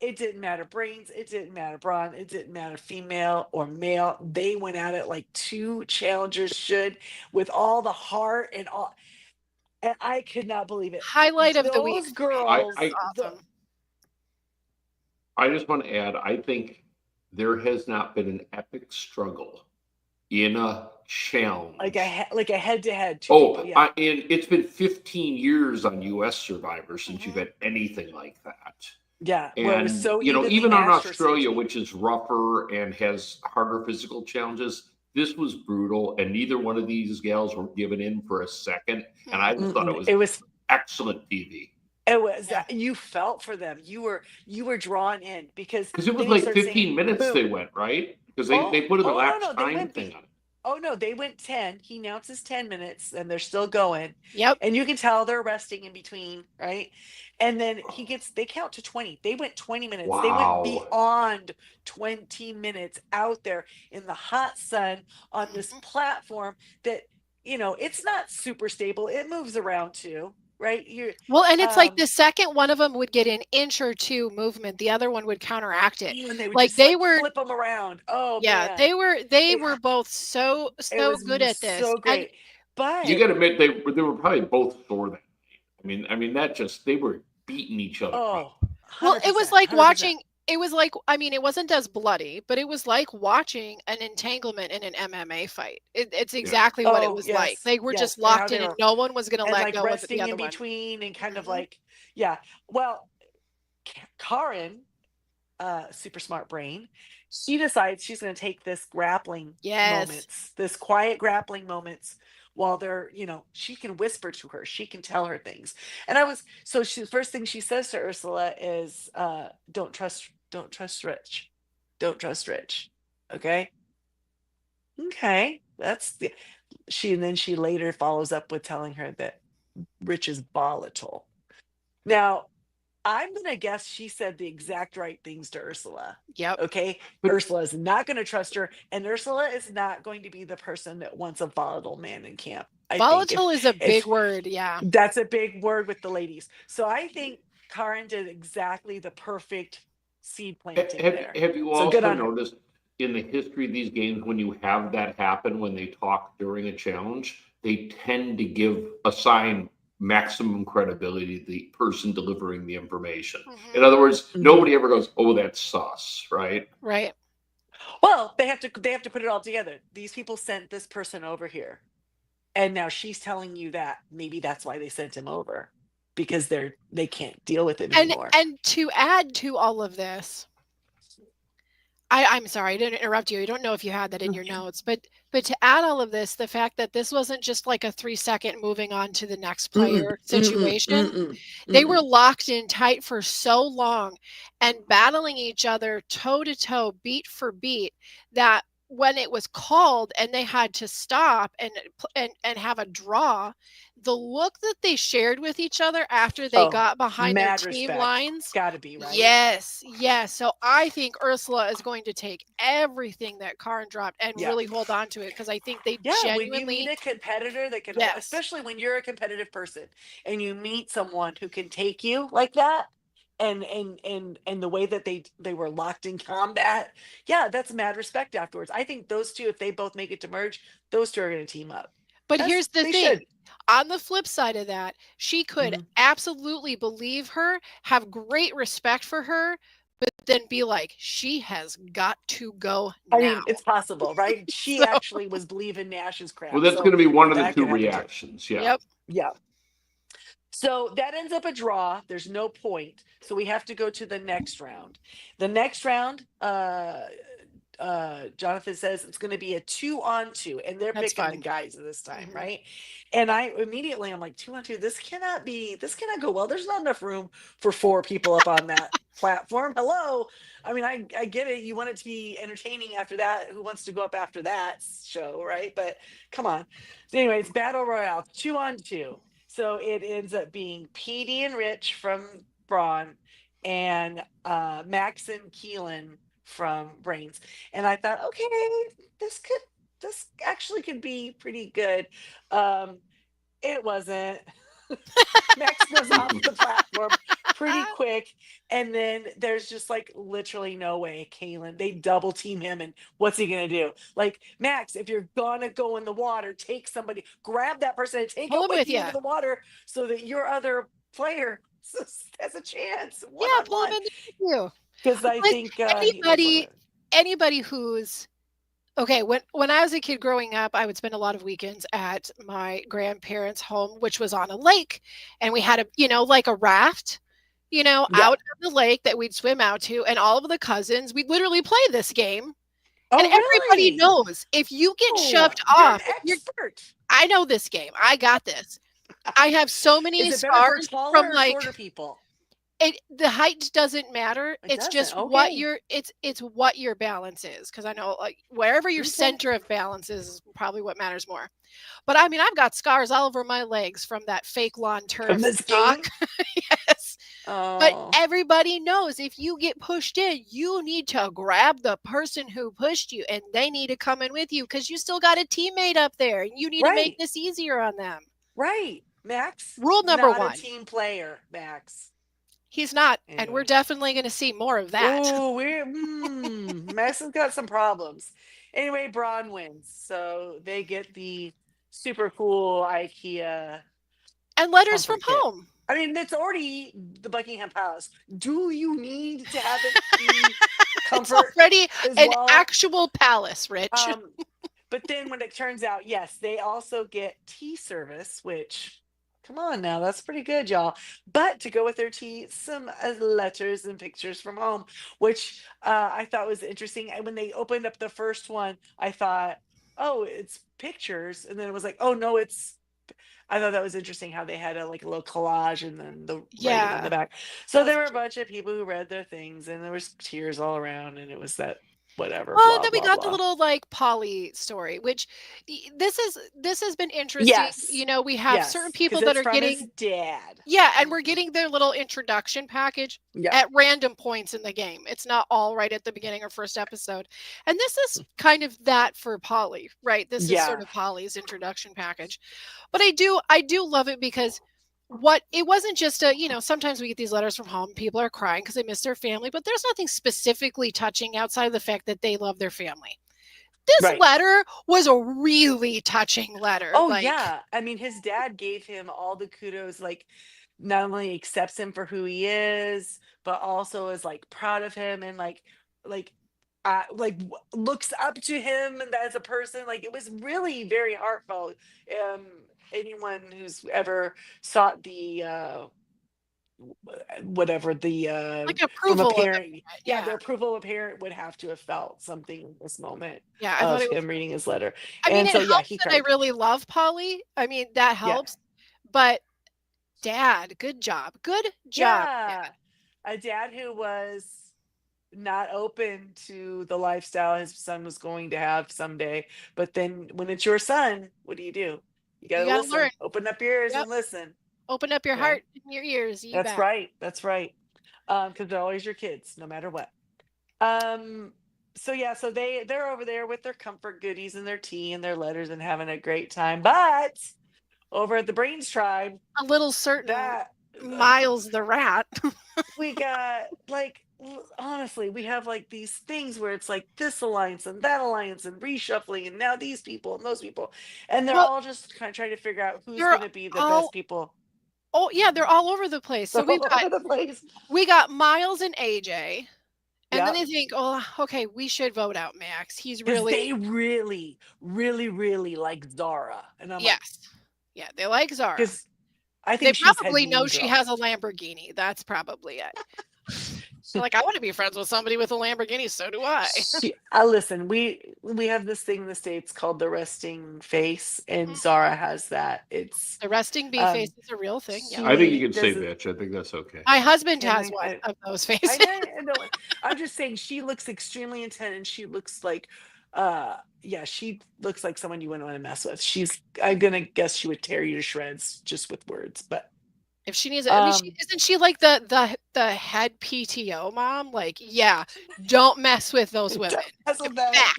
It didn't matter brains, it didn't matter brawn, it didn't matter female or male. They went at it like two challengers should, with all the heart and all. And I could not believe it. Highlight of the week Those for me. I, girls, I, the Awesome. I just want to add, I think there has not been an epic struggle in a challenge. like a head to head, two people, Oh, yeah. and it's been 15 years on US Survivor since you've Mhm. had anything like that. Yeah, where it was And, so evenly even on matched for Australia, safety. which is rougher and has harder physical challenges, this was brutal. And neither one of these gals were given in for a second. And I just thought it Mm-mm. was It was excellent TV. Yeah. you felt for them. You were drawn in because Because it was then you like start saying, 15 minutes boom. they went, right? Because they Oh, put an oh no, elapsed no, they time went thing on it. oh no, they went 10. He announces 10 minutes and they're still going. Yep. And you can tell they're resting in between, right? And then they count to 20. They went 20 minutes. They went Wow. beyond 20 minutes out there in the hot sun on this Mhm. platform that, it's not super stable. It moves around too, right? Well, and it's like Um, the second one of them would get an inch or two movement, the other one would counteract it. and they would Like just they like were, flip them around. Oh yeah, man. they were It, both so it was good at this. so And great. You But got to admit they were probably both sore that night. I mean that just they were beating each other up. oh, well, it was 100%, like 100%. watching it was like, I mean, it wasn't as bloody, but it was like watching an entanglement in an MMA fight. It's Yeah. exactly what it Oh, was like. yes, They were yes, just and how locked they in and were, no one was gonna and let like go of the resting in other one. between, and kind of Mhm. like, yeah. Well, Karen, super smart brain, she decides she's going to take Yes. this quiet grappling moments while they're, she can whisper to her, she can tell her things. And the first thing she says to Ursula is, don't trust Rich. Don't trust Rich. Okay. Okay. And then she later follows up with telling her that Rich is volatile. Now, I'm going to guess she said the exact right things to Ursula. Yep. Okay. But Ursula is not going to trust her, and Ursula is not going to be the person that wants a volatile man in camp. I think Volatile is a big if word, yeah. that's a big word with the ladies. So I think Karen did exactly the perfect seed planting there. have you So good also on her. noticed in the history of these games when you have that happen when they talk during a challenge, they tend to assign maximum credibility to the person delivering the information. In Mhm. other words, Mhm. nobody ever goes, "Oh, that's sus," right? Right. Well, they have to put it all together. These people sent this person over here. And now she's telling you that maybe that's why they sent him over, because they can't deal with him And anymore. and to add to all of this, I'm sorry, I didn't interrupt you. I don't know if you had that in your Mhm. notes, but to add all of this, the fact that this wasn't just like a 3-second moving on to the next Mm-mm, player mm-mm, situation. mm-mm, They were mm-mm. locked in tight for so long and battling each other toe to toe, beat for beat, that when it was called and they had to stop and have a draw, the look that they shared with each other after they Oh, got behind their mad team respect. lines. Gotta be right. Yes, yes. So I think Ursula is going to take everything that Karin dropped and Yeah. really hold on to it, because I think they Yeah, when you meet genuinely, a competitor that can yes. especially when you're a competitive person and you meet someone who can take you like that, and the way that they were locked in combat, yeah, that's mad respect afterwards. I think those two, if they both make it to merge, those two are going to team up. But That's here's the they thing. should. On the flip side of that, she could Mhm. absolutely believe her, have great respect for her, but then be like, "She has got to go I now." mean, it's possible, right? She So, actually was believing Nash's Well, crap, that's going so to be one of the that two could happen too. reactions. Yeah. yep, Yeah. So that ends up a draw. There's no point. So we have to go to the next round. The next round, Jonathan says it's going to be a 2-on-2, and they're that's picking the fun. guys this time, Mhm. right? And I immediately I'm like, 2-on-2. This cannot go well. There's not enough room for 4 people up on that platform. Hello. I mean, I get it. You want it to be entertaining after that. Who wants to go up after that show, right? But come on. So anyway, it's battle royale, 2-on-2. So it ends up being Petey and Rich from Brawn, and Max and Keelan from Brains. And I thought, okay, this could this actually could be pretty good. Um, it wasn't. Max goes off the platform pretty quick, and then there's just like literally no way. Kalen, they double team him, and what's he gonna do? Like, Max, if you're gonna go in the water, take somebody, grab that person and take Pull them him with with you you. into the water so that your other player has a chance one Yeah, on pull him one. in with you. Because I Like think that's what anybody, anybody who's okay. When I was a kid growing up, I would spend a lot of weekends at my grandparents' home, which was on a lake, and we had a like a raft, yeah. out on the lake that we'd swim out to, and all of the cousins, we'd literally play this game. And Oh, everybody really? knows if you get Oh, shoved you're an off, if you're expert. I know this game. I got this. I have so many Is it better for scars from taller or like shorter people? the height doesn't matter. It It's doesn't. just what Okay. your it's what your balance is. Because I know like wherever your Okay. center of balance is probably what matters more. But I mean, I've got scars all over my legs from that fake lawn From turf this stock. game? Yes. But Oh, everybody knows if you get pushed in, you need to grab the person who pushed you and they need to come in with you because you still got a teammate up there and you need to make right. this easier on them. Right. Max, Rule number not a one, team player, Max. he's not. And we're Anyway. definitely going to see more of that. Oh, Max has got some problems. Anyway, Braun wins. So they get the super cool IKEA And letters from comfort kit. home. I mean, it's already the Buckingham Palace. Do you need to have it be It's comfort already as an well? actual palace, Rich. But then when it turns out, yes, they also get tea service, which, come on now, that's pretty good, y'all. But to go with their tea, some letters and pictures from home, which I thought was interesting. And when they opened up the first one, I thought, oh, it's pictures. And then it was like, oh, no, it's. I thought that was interesting how they had a like a little collage and then the writing on the Yeah, back. So that was there were a cute. bunch of people who read their things, and there was tears all around, and it was that whatever, Well, and blah then we blah got the blah. little like Polly story, which this has been interesting. Yes. We have certain Yes. Because people that it's are from his getting dad. yeah, and we're Mhm. getting their little introduction package Yeah. at random points in the game. It's not all right at the beginning or first episode. And this is kind of that for Polly, right? This is sort Yeah. of Polly's introduction package. But I do love it because what it wasn't just sometimes we get these letters from home, people are crying because they miss their family, but there's nothing specifically touching outside of the fact that they love their family. This Right. letter was a really touching letter. Oh Like, yeah. I mean, his dad gave him all the kudos, like not only accepts him for who he is, but also is like proud of him and like looks up to him and as a person. Like it was really very heartfelt. Um Anyone who's ever sought the whatever the like from a approval of parent, it. yeah, Yeah. the approval of a parent would have to have felt something in this moment Yeah, I thought of it was him reading his letter. I mean, And it so yeah, helps he that I cried. really love Polly. I mean, that Yeah. helps. But dad, good job. Good job, Yeah, dad. a dad who was not open to the lifestyle his son was going to have someday. But then when it's your son, what do? You got You to gotta learn. listen, open up your ears Yep. and listen. Open up your Okay. heart and your ears. You That's bet. right. That's right. Because they're always your kids, no matter what. Um, so yeah, so they're over there with their comfort goodies and their tea and their letters and having a great time. But over at the Brains tribe, A little certain that Miles the rat. We got like honestly, we have like these things where it's like this alliance and that alliance and reshuffling and now these people and those people, and they're Well, all just kind of trying to figure out who's they're going to be the best all people. oh yeah, they're all over the place. So They're all over the place. we got Miles and AJ, and then Yeah, they think, oh, okay, we should vote out Max. He's because really they really, really, really like Zara, and I'm like, yes, yeah, they like Zara. because I They think she's head probably know mean she girl. has a Lamborghini. That's probably it. They're like, I want to be friends with somebody with a Lamborghini. So do I. Listen, we have this thing in the States called the resting face, and Zara has that. It's The resting bee face um is a real thing. Yep. I think you she can say does it. bitch. I think that's okay. My husband Can has I? one of those I faces. know, I know. I'm just saying she looks extremely intent, and she looks like yeah, she looks like someone you wouldn't want to mess with. I'm gonna guess she would tear you to shreds just with words. But If she needs it, I mean, um isn't she like the head PTO mom? Like, yeah, don't mess with those women. because of that.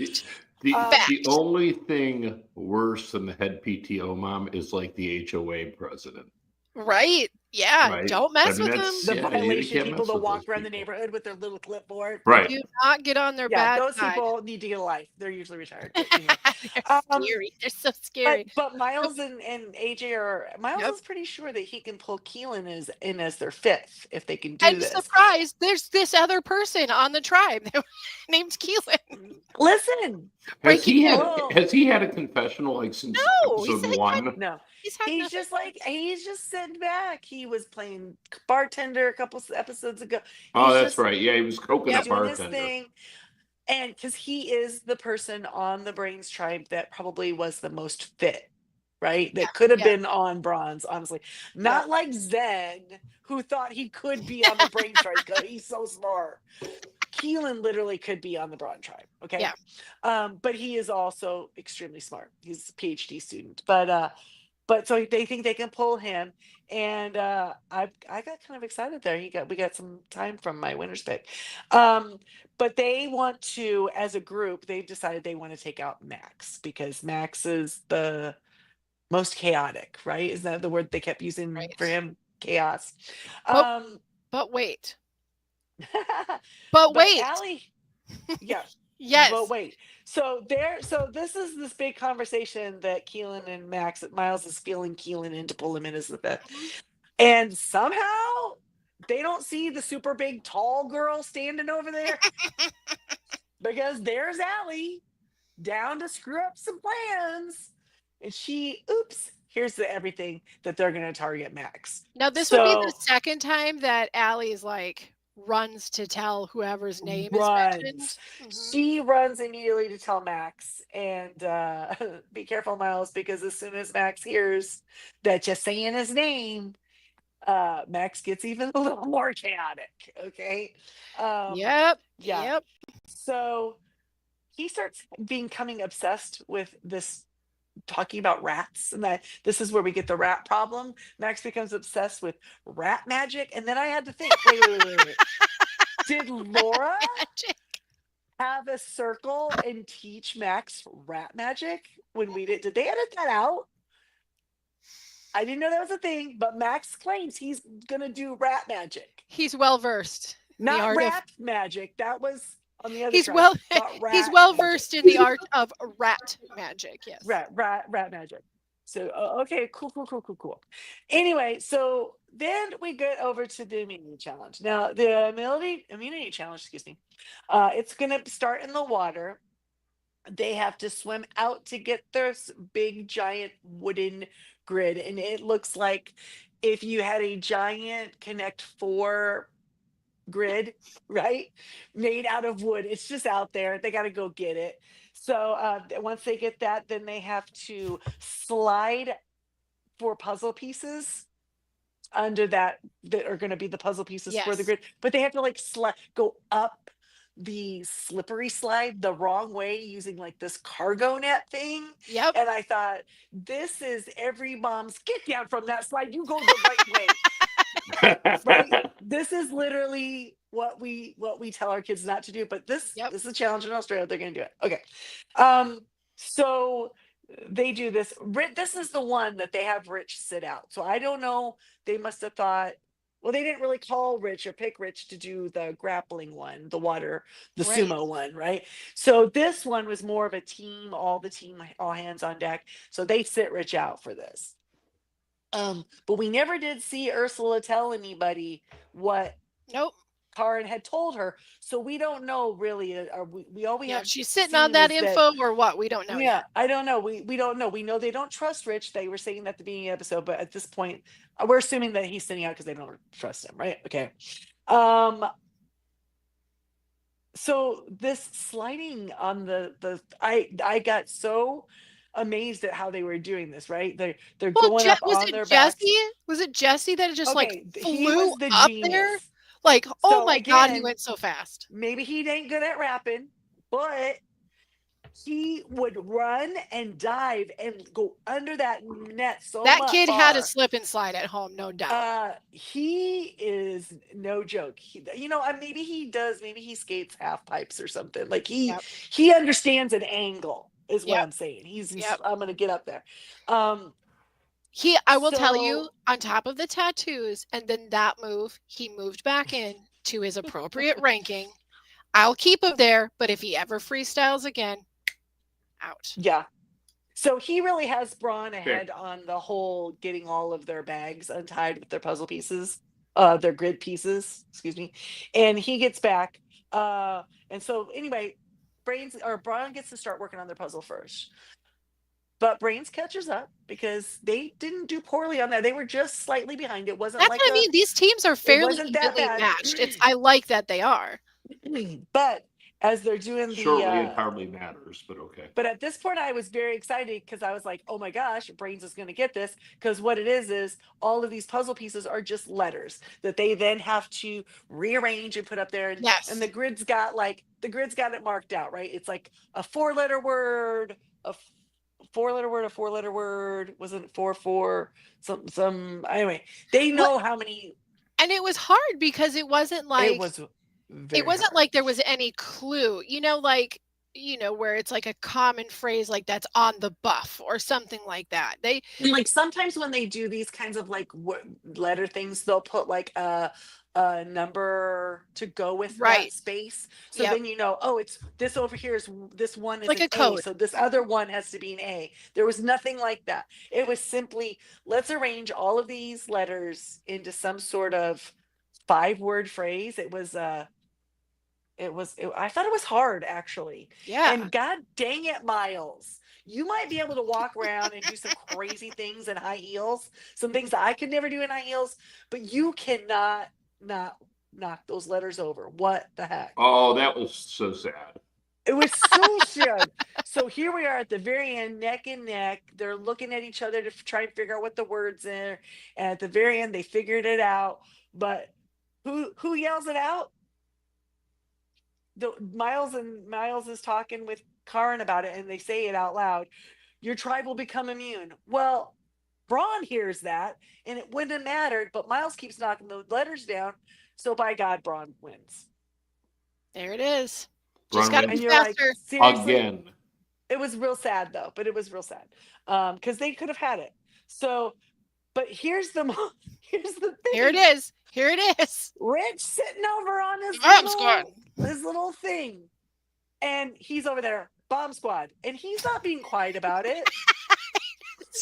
The, Fact, the fact. only thing worse than the head PTO mom is like the HOA president, Right? Yeah, right? don't I mess mean, with them. that's The yeah, you violation can't people mess that with walk those around the people, neighborhood with their little clipboard. right? Do not get on their Yeah, bad those side. people need to get a life. They're usually retired. But anyway. They're Um scary. They're so But scary. Miles and AJ are Miles Yep. is pretty sure that he can pull Keelan as their fifth if they can do And this. surprise, there's this other person on the tribe named Keelan. Listen, Breaking news. hello. Has he had a confessional like since No, episode one? No, he's had he's nothing. just like he's just sitting back. He was playing bartender a couple episodes ago. Oh, He's that's just right. Yeah, he was he's coconut doing his bartender. thing. And because he is the person on the Brains tribe that probably was the most fit, right? Yeah, That could have yeah, been on Bronze, honestly. yeah. Not like Zen, who thought he could be on the Brains tribe because he's so smart. Keelan literally could be on the Brawn tribe, okay? Yeah. But he is also extremely smart. He's a PhD student. But so they think they can pull him, and I got kind of excited there. We got some time from my winner's pick, but they want to, as a group, they've decided they want to take out Max because Max is the most chaotic, right? Is that the word they kept using for Right. him? Chaos. But Um, but wait. But but wait. Allie, yeah, but Yes. wait. So this is this big conversation that Keelan and Miles is feeling Keelan in to pull him in as the fifth. Mhm. And somehow they don't see the super big tall girl standing over there because there's Allie down to screw up some plans. And here's everything that they're gonna target Max. Now this would be the So second time that Allie's like runs to tell whoever's name is mentioned. runs. Mhm. She runs immediately to tell Max, and be careful, Miles, because as soon as Max hears that you're saying his name, Max gets even a little more chaotic. Okay. Yep. Yeah. Yep. So he starts becoming obsessed with this talking about rats, and that this is where we get the rat problem. Max becomes obsessed with rat magic, and then I had to think, wait. Did Laura Magic. have a circle and teach Max rat magic when we did? Did they edit that out? I didn't know that was a thing, but Max claims he's gonna do rat magic, He's well versed in the not art of rat magic. That was on the other he's tribe, well but he's rat well magic. versed in the art of rat magic. Yes. Rat magic. So okay, cool. Anyway, so then we get over to the immunity challenge. Now the immunity challenge, excuse me, it's gonna start in the water. They have to swim out to get their big giant wooden grid, and it looks like if you had a giant Connect Four grid, right? Made out of wood. It's just out there. They got to go get it. So once they get that, then they have to slide for puzzle pieces under that are going to be the puzzle pieces for the Yes. grid. But they have to like go up the slippery slide the wrong way using like this cargo net thing. Yep. And I thought, this is every mom's get down from that slide. You go the right way. Right, this is literally what we tell our kids not to do, but this Yep. is a challenge in Australia. They're going to do it. Okay. So they do this. This is the one that they have Rich sit out, so I don't know, they must have thought Well, they didn't really call Rich or pick Rich to do the grappling one, the Right. sumo one, right? So this one was more of a team, all the team, all hands on deck. So they sit Rich out for this. But we never did see Ursula tell anybody what Nope. Karen had told her. So we don't know really. All we Yeah, have she's sitting on seen that is that, info or what? We don't know yeah, yet. I don't know. We don't know. We know they don't trust Rich. They were saying that at the beginning of the episode, but at this point, we're assuming that he's sitting out because they don't trust him, right? Okay. Um, so this sliding on I got so amazed at how they were doing this, right? They're Well, going up was on it their backs. Jesse? Was it Jesse that just like Okay, he flew was the up there? genius. Like, oh So my God, he again, went so fast. maybe he ain't good at rapping, but he would run and dive and go under that net so That much kid had a far. slip and slide at home, no doubt. He is no joke. Maybe he does. Maybe he skates half pipes or something. Like Yep. he understands an angle, is what Yep. I'm saying. Yep. I'm gonna get up there. I will tell you, So on top of the tattoos and then that move, he moved back in to his appropriate ranking. I'll keep him there, but if he ever freestyles again, out. yeah. So he really has Braun Fair. ahead on the whole getting all of their bags untied with their puzzle pieces, their grid pieces, excuse me. And he gets back. And so anyway, Braun gets to start working on their puzzle first. But Brains catches up because they didn't do poorly on that. They were just slightly behind. It wasn't That's like what I mean. These teams are it fairly wasn't that evenly bad. matched. I like that they are. But as they're doing Shortly, it hardly matters, but okay. but at this point I was very excited because I was like, oh my gosh, Brains is going to get this, because what it is all of these puzzle pieces are just letters that they then have to rearrange and put up there. Yes. And the grid's got it marked out, right? It's like a 4-letter word, a 4-letter word, a 4-letter word. Wasn't it 4 some anyway, they know how many. And it was hard because it wasn't like It was very it wasn't hard. like there was any clue, where it's like a common phrase like that's on the buff or something like that. Like sometimes when they do these kinds of like letter things, they'll put like a number to go with that Right. space. So Yep. then oh, it's this over here is this one is Like an a code. so this other one has to be an A. There was nothing like that. It was simply, let's arrange all of these letters into some sort of 5-word phrase. I thought it was hard actually. Yeah. And god dang it, Miles, you might be able to walk around and do some crazy things in high heels, some things that I could never do in high heels, but you cannot not knock those letters over. What the heck? Oh, that was so sad. It was so sad. So here we are at the very end, neck and neck. They're looking at each other to try and figure out what the words are. And at the very end, they figured it out. But who yells it out? Miles is talking with Karen about it, and they say it out loud. Your tribe will become immune. Well, Braun hears that, and it wouldn't have mattered, but Miles keeps knocking the letters down. So by God, Braun wins. There it is. Braun Just gotta wins. be And you're faster. like, seriously? Again. It was real sad though, but it was real sad. Because they could have had it. So, but here's the thing. Here it is. Here it is. Rich sitting over on his Bomb squad. his little thing, and he's over there, bomb squad, and he's not being quiet about it.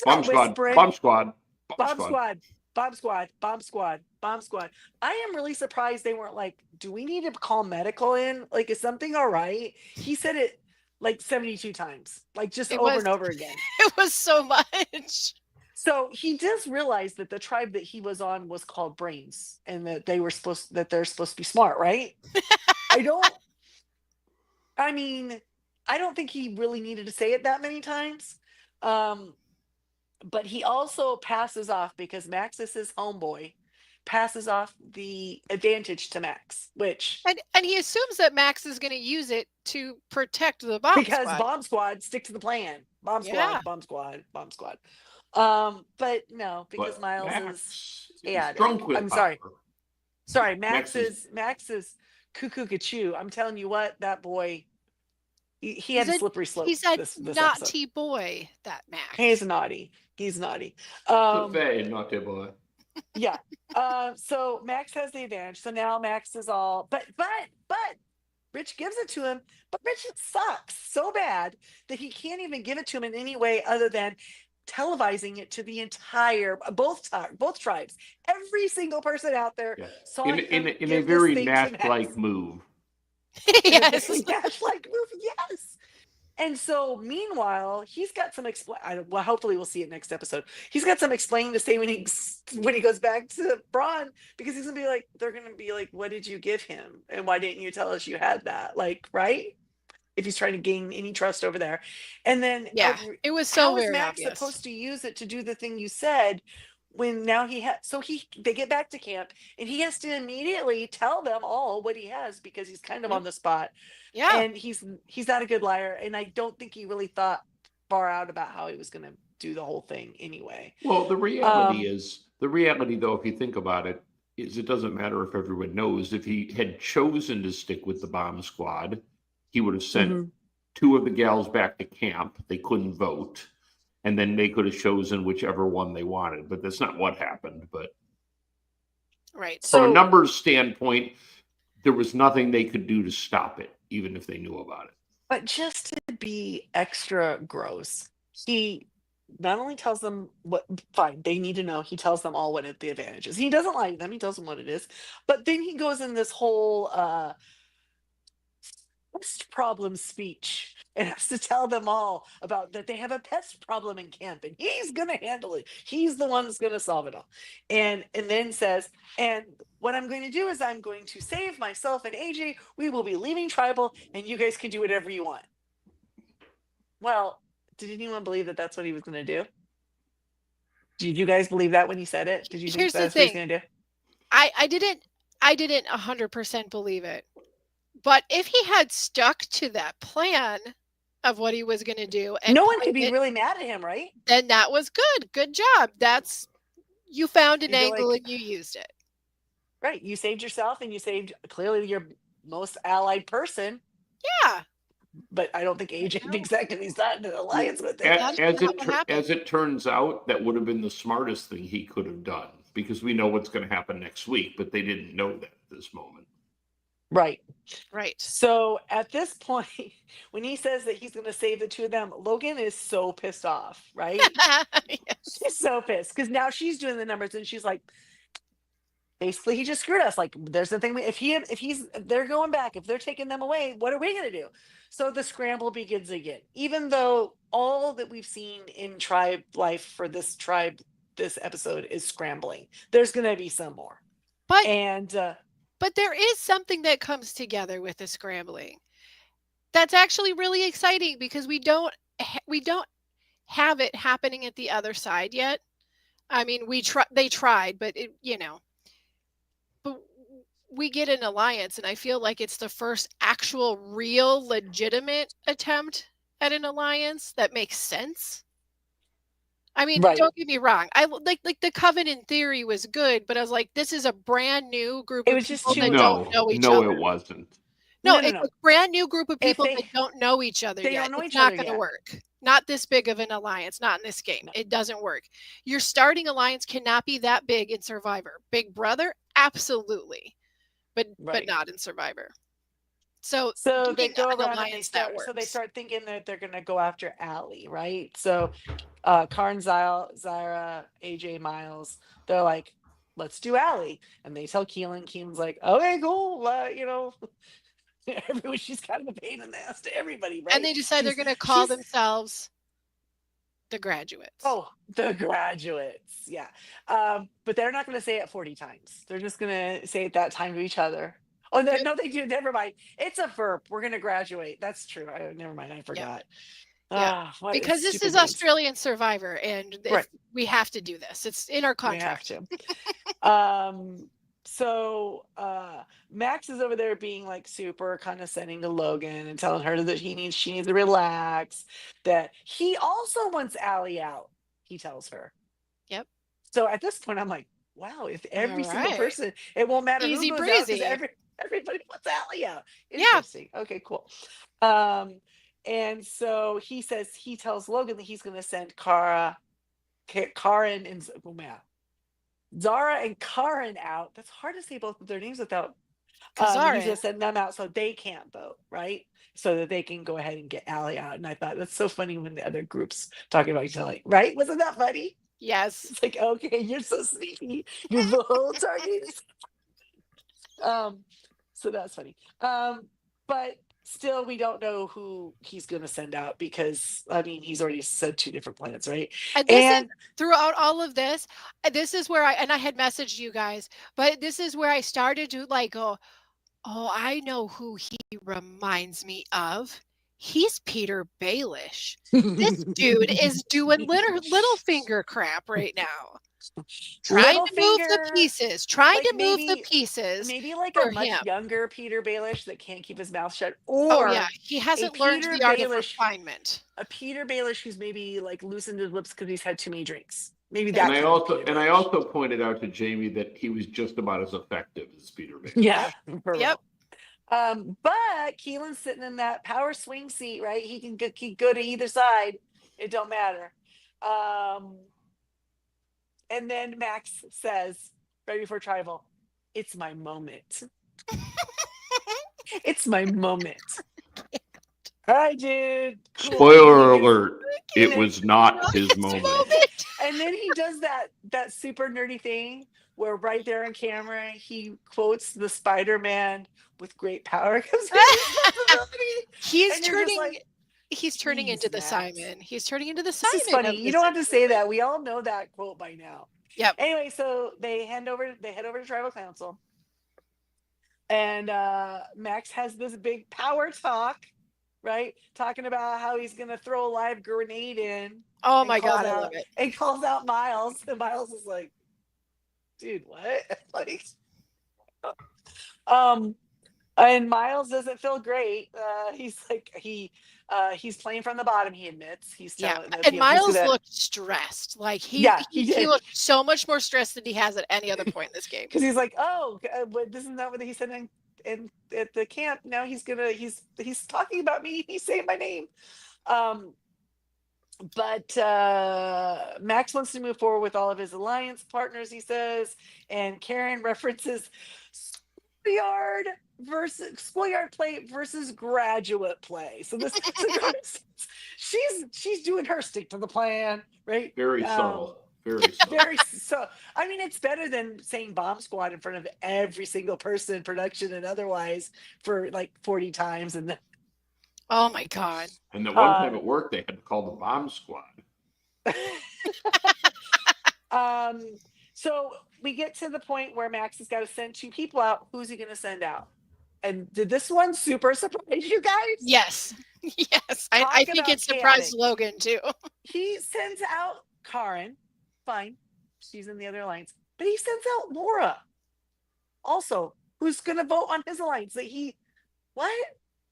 Bomb squad. whispering, Bomb squad. bomb squad, bomb squad, bomb squad, bomb squad. I am really surprised they weren't like, do we need to call medical in? Like, is something all right? He said it like 72 times, like just over and over again. It was so much. So he does realize that the tribe that he was on was called Brains, and that they're supposed to be smart, right? I don't think he really needed to say it that many times. But he also passes off, because Max is his homeboy, passes off the advantage to Max, which And he assumes that Max is going to use it to protect the bomb because squad. bomb squad stick to the plan. Bomb squad, Yeah. bomb squad, bomb squad. But no, because But Miles Max is drunk with I'm sorry. power. Sorry, Max Max is cuckoo gachoo. I'm telling you what, that boy, he He's had a a- slippery slope. He's a this episode. naughty boy, that Max. He's naughty. He's naughty. The Fae, naughty boy. Yeah. So Max has the advantage. So now Max is all, but Rich gives it to him, but Rich sucks so bad that he can't even give it to him in any way other than televising it to the entire both tribes. Every single person out there Yeah. saw In him in a give this very thing to Nash-like Max move. in a very Yes. Nash-like move. Yes. And so, meanwhile, he's got some explain. Well, hopefully, we'll see it next episode. He's got some explaining to say when he goes back to Braun, because he's gonna be like, they're gonna be like, "What did you give him, and why didn't you tell us you had that?" Like, right? If he's trying to gain any trust over there, and then Yeah. It was so how is very Max obvious. supposed to use it to do the thing you said? When now he has, so they get back to camp, and he has to immediately tell them all what he has because he's kind of Mhm. on the spot, Yeah. and he's not a good liar, and I don't think he really thought far out about how he was going to do the whole thing anyway. Well, um the reality though, if you think about it, is it doesn't matter if everyone knows. If he had chosen to stick with the bomb squad, he would have sent mhm. two of the gals back to camp. They couldn't vote, and then they could have chosen whichever one they wanted. But that's not what happened. But Right. from a So, numbers standpoint, there was nothing they could do to stop it, even if they knew about it. but just to be extra gross, he not only tells them what, fine, they need to know, he tells them all what the advantage is. He doesn't lie to them, he tells them what it is, but then he goes in this whole pest problem speech and has to tell them all about that they have a pest problem in camp, and he's going to handle it. He's the one that's going to solve it all. And then says, and what I'm going to do is I'm going to save myself and AJ. We will be leaving tribal, and you guys can do whatever you want. Well, did anyone believe that that's what he was going to do? Did you guys believe that when he said it? Did you think Here's the that's what he's thing. going to do? I didn't 100% believe it. But if he had stuck to that plan of what he was going to do and No one could played be it, really mad at him, right? then that was good. Good job. That's you found an You'd be angle like, and you used it. right, you saved yourself and you saved clearly your most allied person. Yeah. But I don't think AJ No, thinks that because he's not in an alliance with him. that is not what happened. As it turns out, that would have been the smartest thing he could have done because we know what's going to happen next week, but they didn't know that at this moment. Right. Right. So at this point, when he says that he's going to save the two of them, Logan is so pissed off, right? Yes. She's so pissed because now she's doing the numbers and she's like, basically, he just screwed us. Like, there's the thing. If they're going back, if they're taking them away, what are we going to do? So the scramble begins again. Even though all that we've seen in tribe life for this tribe, this episode is scrambling. There's going to be some more, But and but there is something that comes together with the scrambling. That's actually really exciting because we don't have it happening at the other side yet. I mean, they tried, but but we get an alliance and I feel like it's the first actual real legitimate attempt at an alliance that makes sense. I mean, right. don't get me wrong. Like the Coven in theory was good, but I was like, this is a brand new group It of was just people too that don't No, know each no, other. it wasn't. No, no, no, it's no. a brand new group of If people that don't know each other they yet. don't know It's each not other going to yet. work. Not this big of an alliance, not in this game. No. It doesn't work. Your starting alliance cannot be that big in Survivor. Big Brother, absolutely, but Right. not in Survivor. So So they getting go an around and alliance that they works. start thinking that they're gonna go after Allie, right? So Karn, Zyra, AJ, Miles, they're like, let's do Allie. And they tell Keelan, Keelan's like, okay, cool. Everyone, she's kind of a pain in the ass to everybody, And right? they decide they're going to call She's themselves the Graduates. oh, the Graduates. Yeah. But they're not gonna say it 40 times. They're just gonna say it that time to each other. Oh Yep. no, they do. Never mind. It's a verb. We're gonna graduate. That's true. Never mind. I Yep. forgot. Yep. What Because this stupid is names. Australian Survivor, and Right. if we have to do this, it's in our We have contract. to. So Max is over there being like super condescending to Logan and telling her that she needs to relax, that he also wants Allie out, he tells her. Yep. So at this point I'm like, wow, if All every single right. person, it won't matter who Easy goes out because breezy. everybody wants Allie out. Yeah. Interesting. Okay, cool. And so he tells Logan that he's gonna send Karen and Zara and Karen out. That's hard to say both of their names without. And he's Kazarin. gonna send them out so they can't vote, right? So that they can go ahead and get Allie out. And I thought that's so funny when the other groups talking about each other, right? Wasn't that funny? Yes. It's like, okay, you're so sneaky. You're the whole target. Um, so that's funny. But still, we don't know who he's going to send out because I mean, he's already said two different plans, right? And this is And throughout all of this is where I had messaged you guys, but this is where I started to like go, oh, I know who he reminds me of. He's Peter Baelish. This dude is doing little finger crap right now. Trying little to move the finger, pieces, trying like to move the maybe pieces maybe like a for much him. younger Peter Baelish that can't keep his mouth shut, Oh yeah, or he a hasn't learned Peter the art of Baelish, refinement. who's maybe like loosened his lips because he's had too many drinks. Maybe There And that you I kind of also Peter and I Baelish. also pointed out to Jamie that he was just about as effective as Peter go. Baelish. Yeah, Yep. for Yep. real. But Keelan's sitting in that power swing seat, right? He go to either side. It don't matter. Um, and then Max says, right before tribal, "It's my moment. It's my moment." All right, dude. Cool. And then he Spoiler gives, alert, and it then was not Not his his moment. moment. and then he does that super nerdy thing where right there on camera he quotes the Spider-Man, "With great power comes great responsibility," he's and you're just turning like, he's turning into "Please, the Max." Simon. He's turning into the This is Simon funny. of You this don't have to say situation. that. We all know that quote by now. Yep. Anyway, so they head over to tribal council, and Max has this big power talk, right? Talking about how he's gonna throw a live grenade in Oh and my god, I love it. calls out Miles, and Miles is like, "Dude, what?" Like, um, and Miles doesn't feel great. He's like he's playing from the bottom. He admits he's Yeah. telling that And he's Miles gonna. looked stressed. Like Yeah, he he did. looked so much more stressed than he has at any other point in this game. Because he's like, "Oh, but this is not what he said in at the camp. Now he's talking about me. He's saying my name." Um, but Max wants to move forward with all of his alliance partners, he says, and Karen references schoolyard schoolyard play versus graduate play. So this so she's doing her stick to the plan, right? Very subtle. Very subtle. Very so. I mean, it's better than saying bomb squad in front of every single person, production and otherwise, for like 40 times. And then, Oh my god. And the one uh, time at work, they had to call the bomb squad. so we get to the point where Max has got to send two people out. Who's he going to send out? And did this one super surprise you guys? Yes. Yes. I Talk think about it surprised chaotic. Logan too. He sends out Karen. Fine, she's in the other alliance, but he sends out Laura. Also, who's going to vote on his alliance? That he, what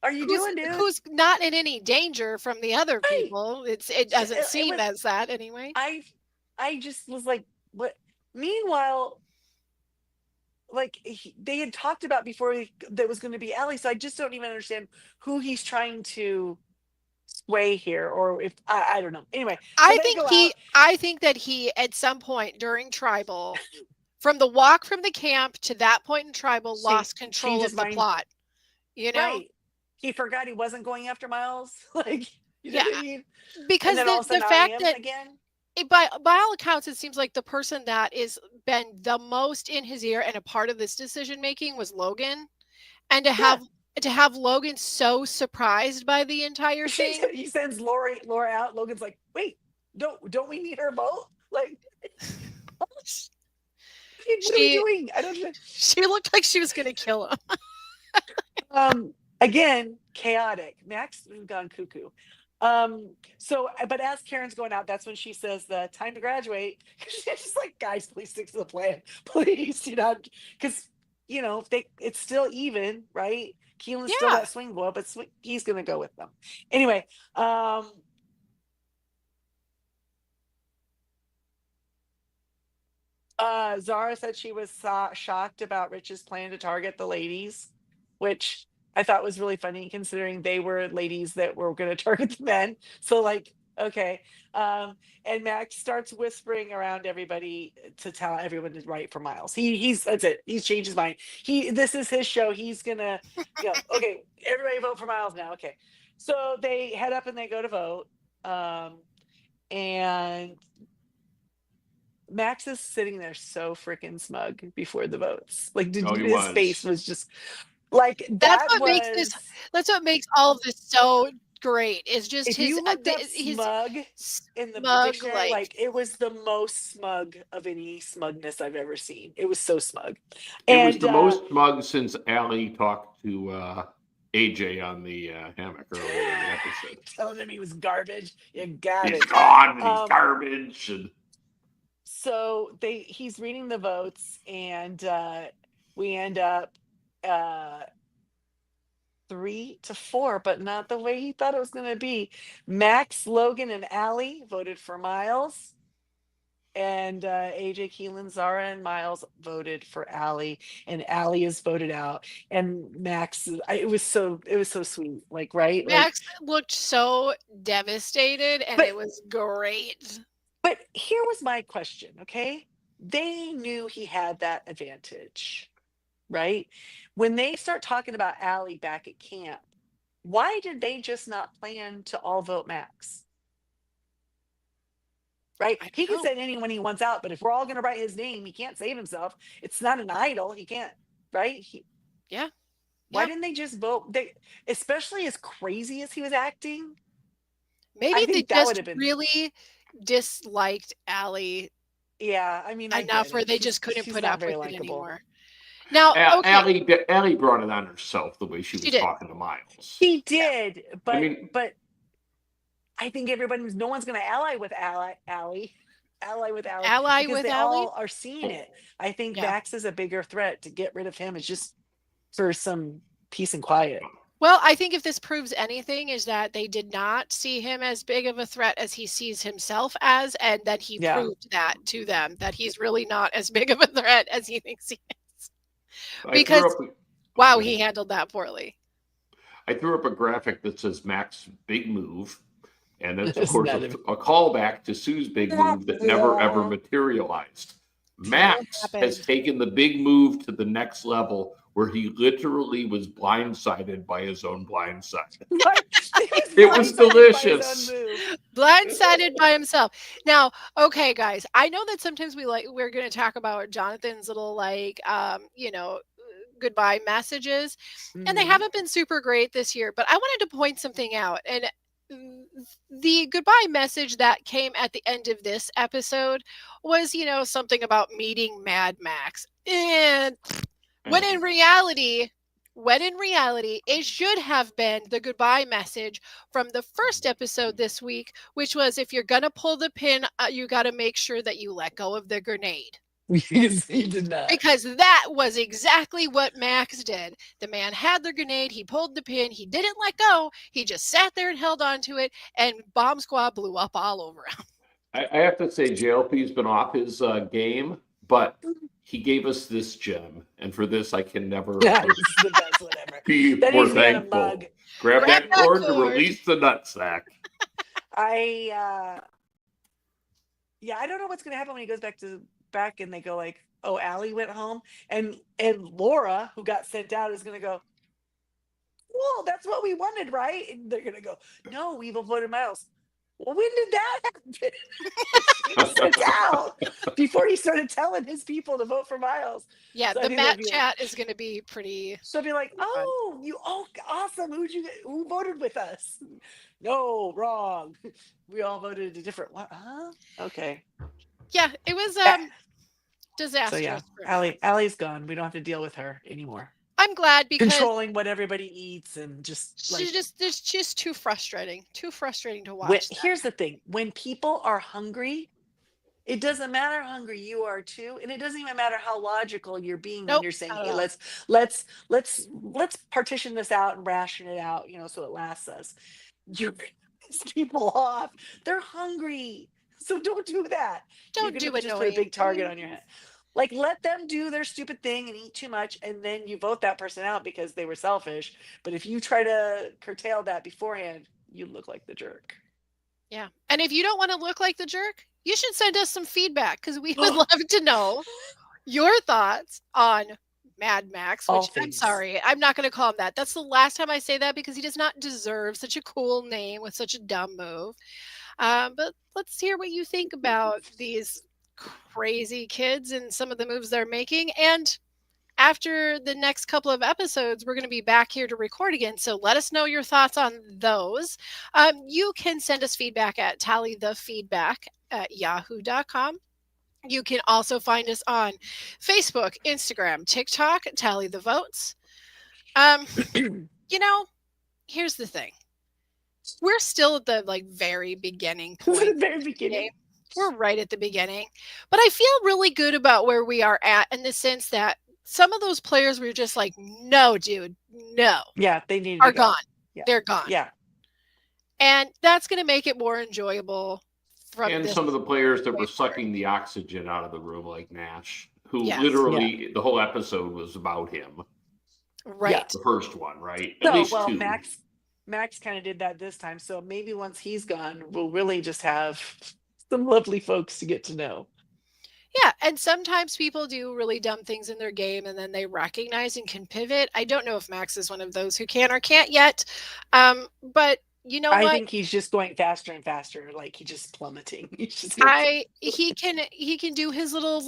are you doing, dude? Who's not in any danger from the other Right. people. It doesn't seem was. as that anyway. I just was like, what? Meanwhile, like they had talked about before that was going to be Ellie, so I just don't even understand who he's trying to sway here, or if I don't know. Anyway, so they go out. I think that he at some point during tribal, from the walk from the camp to that point in tribal, lost control Change of his the mind. plot. You know? Right. He forgot he wasn't going after Miles. Like, you know Yeah. what I mean? And Because then all of a the sudden I fact am that again. by all accounts, it seems like the person that is been the most in his ear and a part of this decision making was Logan. And Yeah. to have Logan so surprised by the entire thing. He sends Laura out. Logan's like, "Wait, don't we need her both? Like, what are we doing? I don't know." She looked like she was gonna kill him. Again, chaotic. Max has gone cuckoo. So but as Karen's going out, that's when she says the time to graduate. She's just like, "Guys, please stick to the plan. Please, because it's still even, right? Keelan's still Yeah. that swing boy, but he's gonna go with them. Anyway, Zara said she was shocked about Rich's plan to target the ladies, which I thought was really funny considering they were ladies that were going to target the men. So, like, Okay. Um, and Max starts whispering around everybody to tell everyone to write for Miles. He's that's it. He's changed his mind. This is his show. He's gonna, okay, everybody vote for Miles now. Okay. So they head up and they go to vote. Um, and Max is sitting there so freaking smug before the votes. Like Oh, he his face was. was just like That's that what makes this was that's what makes all of this so great is just if you looked up his smug in the smug, dictionary, like, like it was the most smug of any smugness I've ever seen. It was so smug. It was And the most smug since Allie talked to AJ on the hammock earlier in the episode. telling him he was garbage. You got He's it. gone and he's Um, garbage. And so he's reading the votes, and we end up uh 3-4, but not the way he thought it was gonna be. Max, Logan, and Allie voted for Miles. And AJ, Keelan, Zara, and Miles voted for Allie, and Allie is voted out. And Max, it was so sweet, like right, like. Max looked so devastated, and But it was great. here was my question. Okay, they knew he had that advantage, right? When they start talking about Allie back at camp, why did they just not plan to all vote Max? Right? I He don't can know. send anyone he wants out, but if we're all going to write his name, he can't save himself. It's not an idol. He can't, right? Yeah, Why yeah. didn't they just vote? Especially as crazy as he was acting, Maybe I they think that would just have been, really disliked Allie yeah. I mean, I get enough where it. they just couldn't She's put not up very with it likable. anymore. Now, okay, Allie brought it on herself the way she she was did. talking to Miles. He Yeah. did, I but mean, I think no one's going to ally with Allie Ally because with they Allie? all are seeing it. I think Yeah. Max is a bigger threat. To get rid of him is just for some peace and quiet. Well, I think if this proves anything is that they did not see him as big of a threat as he sees himself as, and that he Yeah. proved that to them, that he's really not as big of a threat as he thinks he is. I threw Because, up. wow, Go he ahead. handled that poorly. I threw up a graphic that says Mac's big move, and that's of Isn't course that a callback to Sue's big move that never ever materialized. Never Max has happened. taken the big move to the next level where he literally was blindsided by his own blindside. Right? He was It was blindsided by his own delicious. move. Blindsided by himself. Now, okay, guys, I know that sometimes we're going to talk about Jonathan's little goodbye messages, and they Mhm. haven't been super great this year, but I wanted to point something out. And the goodbye message that came at the end of this episode was, something about meeting Mad Max. And when in reality, it should have been the goodbye message from the first episode this week, which was if you're going to pull the pin, you got to make sure that you let go of the grenade. He did not. Because that was exactly what Max did. The man had the grenade, he pulled the pin, he didn't let go, he just sat there and held on to it, and Bomb Squad blew up all over him. I have to say, JLP's been off his game, but he gave us this gem, and for this, I can never Yeah, it's the best, whatever. be That more needs to be on a thankful. mug. Grab that that cord to cord. release the nutsack. Yeah, I don't know what's gonna happen when he goes back and they go like, oh, Allie went home, and Laura, who got sent out, is gonna go, well, that's what we wanted, right? And they're gonna go, no, we've voted Miles. Well, when did that happen? She was sent out before he started telling his people to vote for Miles. Yeah, So I the think that'd Matt be like, chat is going to be pretty. so I'd be like, fun. oh, awesome. Who voted with us? No, wrong. We all voted a different one. Huh? Okay. Yeah, it was So disastrous. yeah, For Max. Allie's gone. We don't have to deal with her anymore. I'm glad because Controlling what everybody eats and just like it's just too frustrating to watch. here's the thing: when people are hungry, it doesn't matter how hungry you are too, and it doesn't even matter how logical you're being when Nope, you're saying, not at "Hey, all. let's partition this out and ration it out," so it lasts us. You're piss people off. They're hungry, so don't do that. You're Don't gonna do just put a annoying big target on your things. head. Like, let them do their stupid thing and eat too much, and then you vote that person out because they were selfish. But if you try to curtail that beforehand, you look like the jerk. Yeah. And if you don't want to look like the jerk, you should send us some feedback because we would love to know your thoughts on Mad Max, All which I'm things. sorry, I'm not going to call him that. That's the last time I say that because he does not deserve such a cool name with such a dumb move. But let's hear what you think about these crazy kids and some of the moves they're making. And after the next couple of episodes, we're going to be back here to record again. So let us know your thoughts on those. You can send us feedback at tallythefeedback@yahoo.com. You can also find us on Facebook, Instagram, TikTok, Tally the Votes. You know, here's the thing. We're still at the very beginning This is point. the very beginning. We're right at the beginning. But I feel really good about where we are at in the sense that some of those players were just like, no, dude, no, Yeah, they need are to go. gone. Yeah. They're gone. Yeah. And that's going to make it more enjoyable from And this. some of the players that were way forward. sucking the oxygen out of the room, like Nash, who Yes. literally the whole episode was about him. Right. The first one, right? At So, least well, two. Max kind of did that this time. So maybe once he's gone, we'll really just have some lovely folks to get to know. Yeah, and sometimes people do really dumb things in their game and then they recognize and can pivot. I don't know if Max is one of those who can or can't yet. But you know I what? think he's just going faster and faster, like he's just plummeting. He's just He can do his little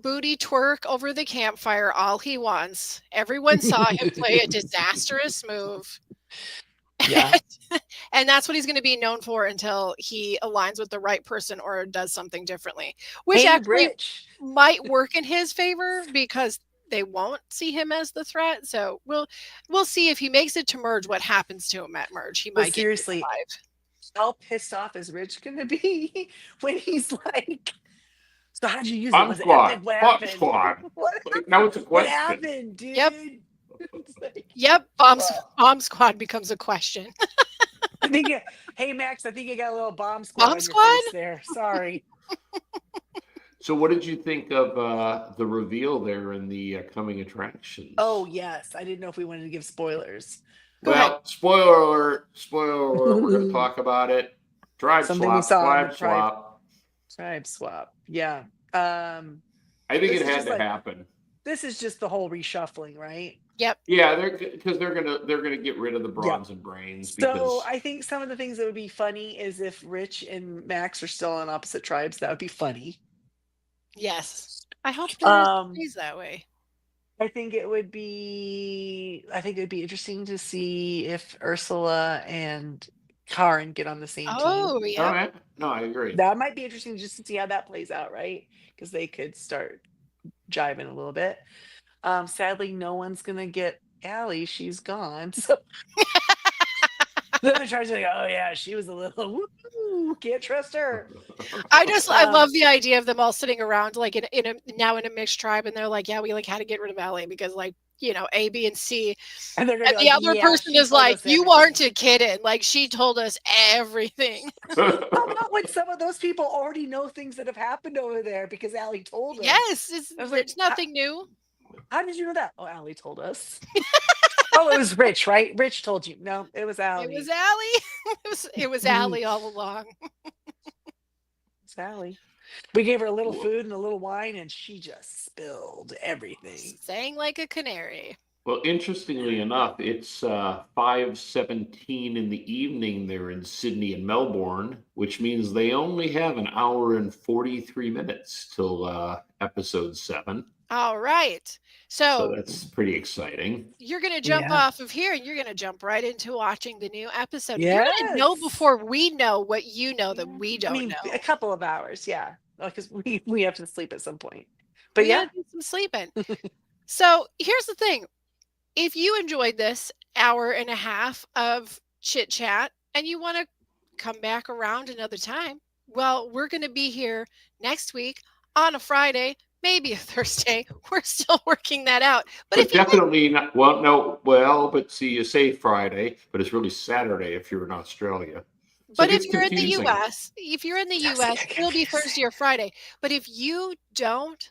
booty twerk over the campfire all he wants. Everyone saw him play a disastrous move. Yeah. And that's what he's going to be known for until he aligns with the right person or does something differently, which Hey, actually Rich. might work in his favor because they won't see him as the threat. So we'll see if he makes it to merge what happens to him at merge. He But might seriously, get survive. how pissed off is Rich gonna be when he's like, so how'd you use it? Bomb Was it squad. epic? What Bomb happened? squad. What, Like, now it's a what question. happened, dude? Yep. It's like, Yep, bomb squad becomes a question. I think hey Max, I think you got a little bomb squad Bomb on squad? your face there. Sorry. So, what did you think of the reveal there in the coming attractions? Oh yes, I didn't know if we wanted to give spoilers. Go ahead. Well, spoiler alert! Spoiler alert! We're going to talk about it. Tribe Something we swap. saw on Tribe the tribe- swap. Tribe swap. Yeah. I think This it is had just to like- happen. This is just the whole reshuffling, right? Yep. Yeah, because they're gonna get rid of the bronze and brains. Because So I think some of the things that would be funny is if Rich and Max are still on opposite tribes. That would be funny. Yes. I hope it stays that way. I think it would be interesting to see if Ursula and Karen get on the same team. Oh, all yeah. right. No, I agree. That might be interesting just to see how that plays out, right? Because they could start jiving a little bit. Sadly, no one's gonna get Allie. She's gone. So then the tribes are like, oh yeah, she was a little woo, can't trust her. I love the idea of them all sitting around in a mixed tribe and they're like, yeah, we had to get rid of Ellie because A, B, and C. And they're gonna And be the like, other yeah, person she is told like, us you everything." aren't a kidding. She told us everything. How about when some of those people already know things that have happened over there because Allie told them? Yes, I was like, it's nothing new. How did you know that? Oh, Allie told us. Oh, it was Rich, right? Rich told you. No, it was Allie. It was Allie. it was Allie all along. It's Allie. We gave her a little food and a little wine, and she just spilled everything. Sang like a canary. Well, interestingly enough, it's 5:17 in the evening there in Sydney and Melbourne, which means they only have an hour and 43 minutes till episode 7. All right. So So that's pretty exciting. you're going to jump Yeah. off of here and you're going to jump right into watching the new episode. You're going to know Yes. before we know what you know that we I don't mean, know. a couple of hours, yeah, because we have to sleep at some point. But We yeah, gotta do some sleeping. So here's the thing. If you enjoyed this hour and a half of chit chat and you want to come back around another time, well, we're going to be here next week on a Friday, maybe a Thursday. We're still working that out. But if you definitely not. Well, no. Well, but see, you say Friday, but it's really Saturday if you're in Australia. So But it if gets you're in the confusing. US, it'll be Thursday or Friday. But if you don't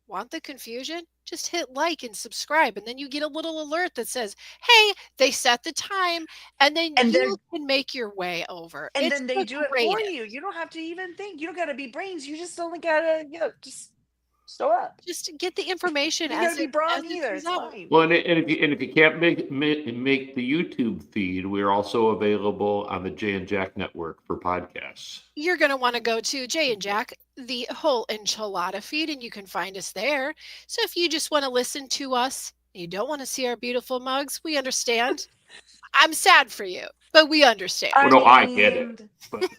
Want the confusion? Just hit like and subscribe, and then you get a little alert that says, hey, they set the time, and then And you then can make your way over. and It's then they the do it for greatest. you. You don't have to even think. You don't gotta be brains. You just only gotta, just show up. Just get the information You don't as gotta be it brawn either. comes It's out. fine. Well, and if you can't make the YouTube feed, we're also available on the Jay and Jack Network for podcasts. You're going to want to go to Jay and Jack, the whole enchilada feed, and you can find us there. So if you just want to listen to us, you don't want to see our beautiful mugs, we understand. I'm sad for you, but we understand. Well, no, I get it. But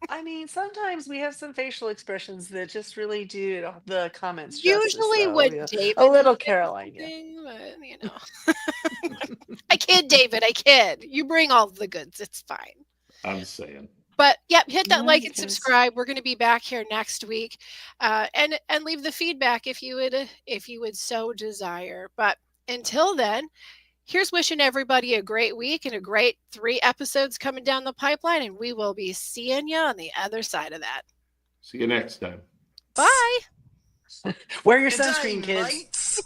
I mean, sometimes we have some facial expressions that just really do the comments justice. Usually So, when yeah. David A little is Caroline, yeah. something, but, I kid, David, I kid. You bring all the goods. It's fine. I'm saying. But yep, hit that like and Okay. subscribe. We're going to be back here next week, and leave the feedback if you would so desire. But until then, here's wishing everybody a great week and a great 3 episodes coming down the pipeline, and we will be seeing you on the other side of that. See you next time. Bye. Wear your Good sunscreen, day, kids. mates.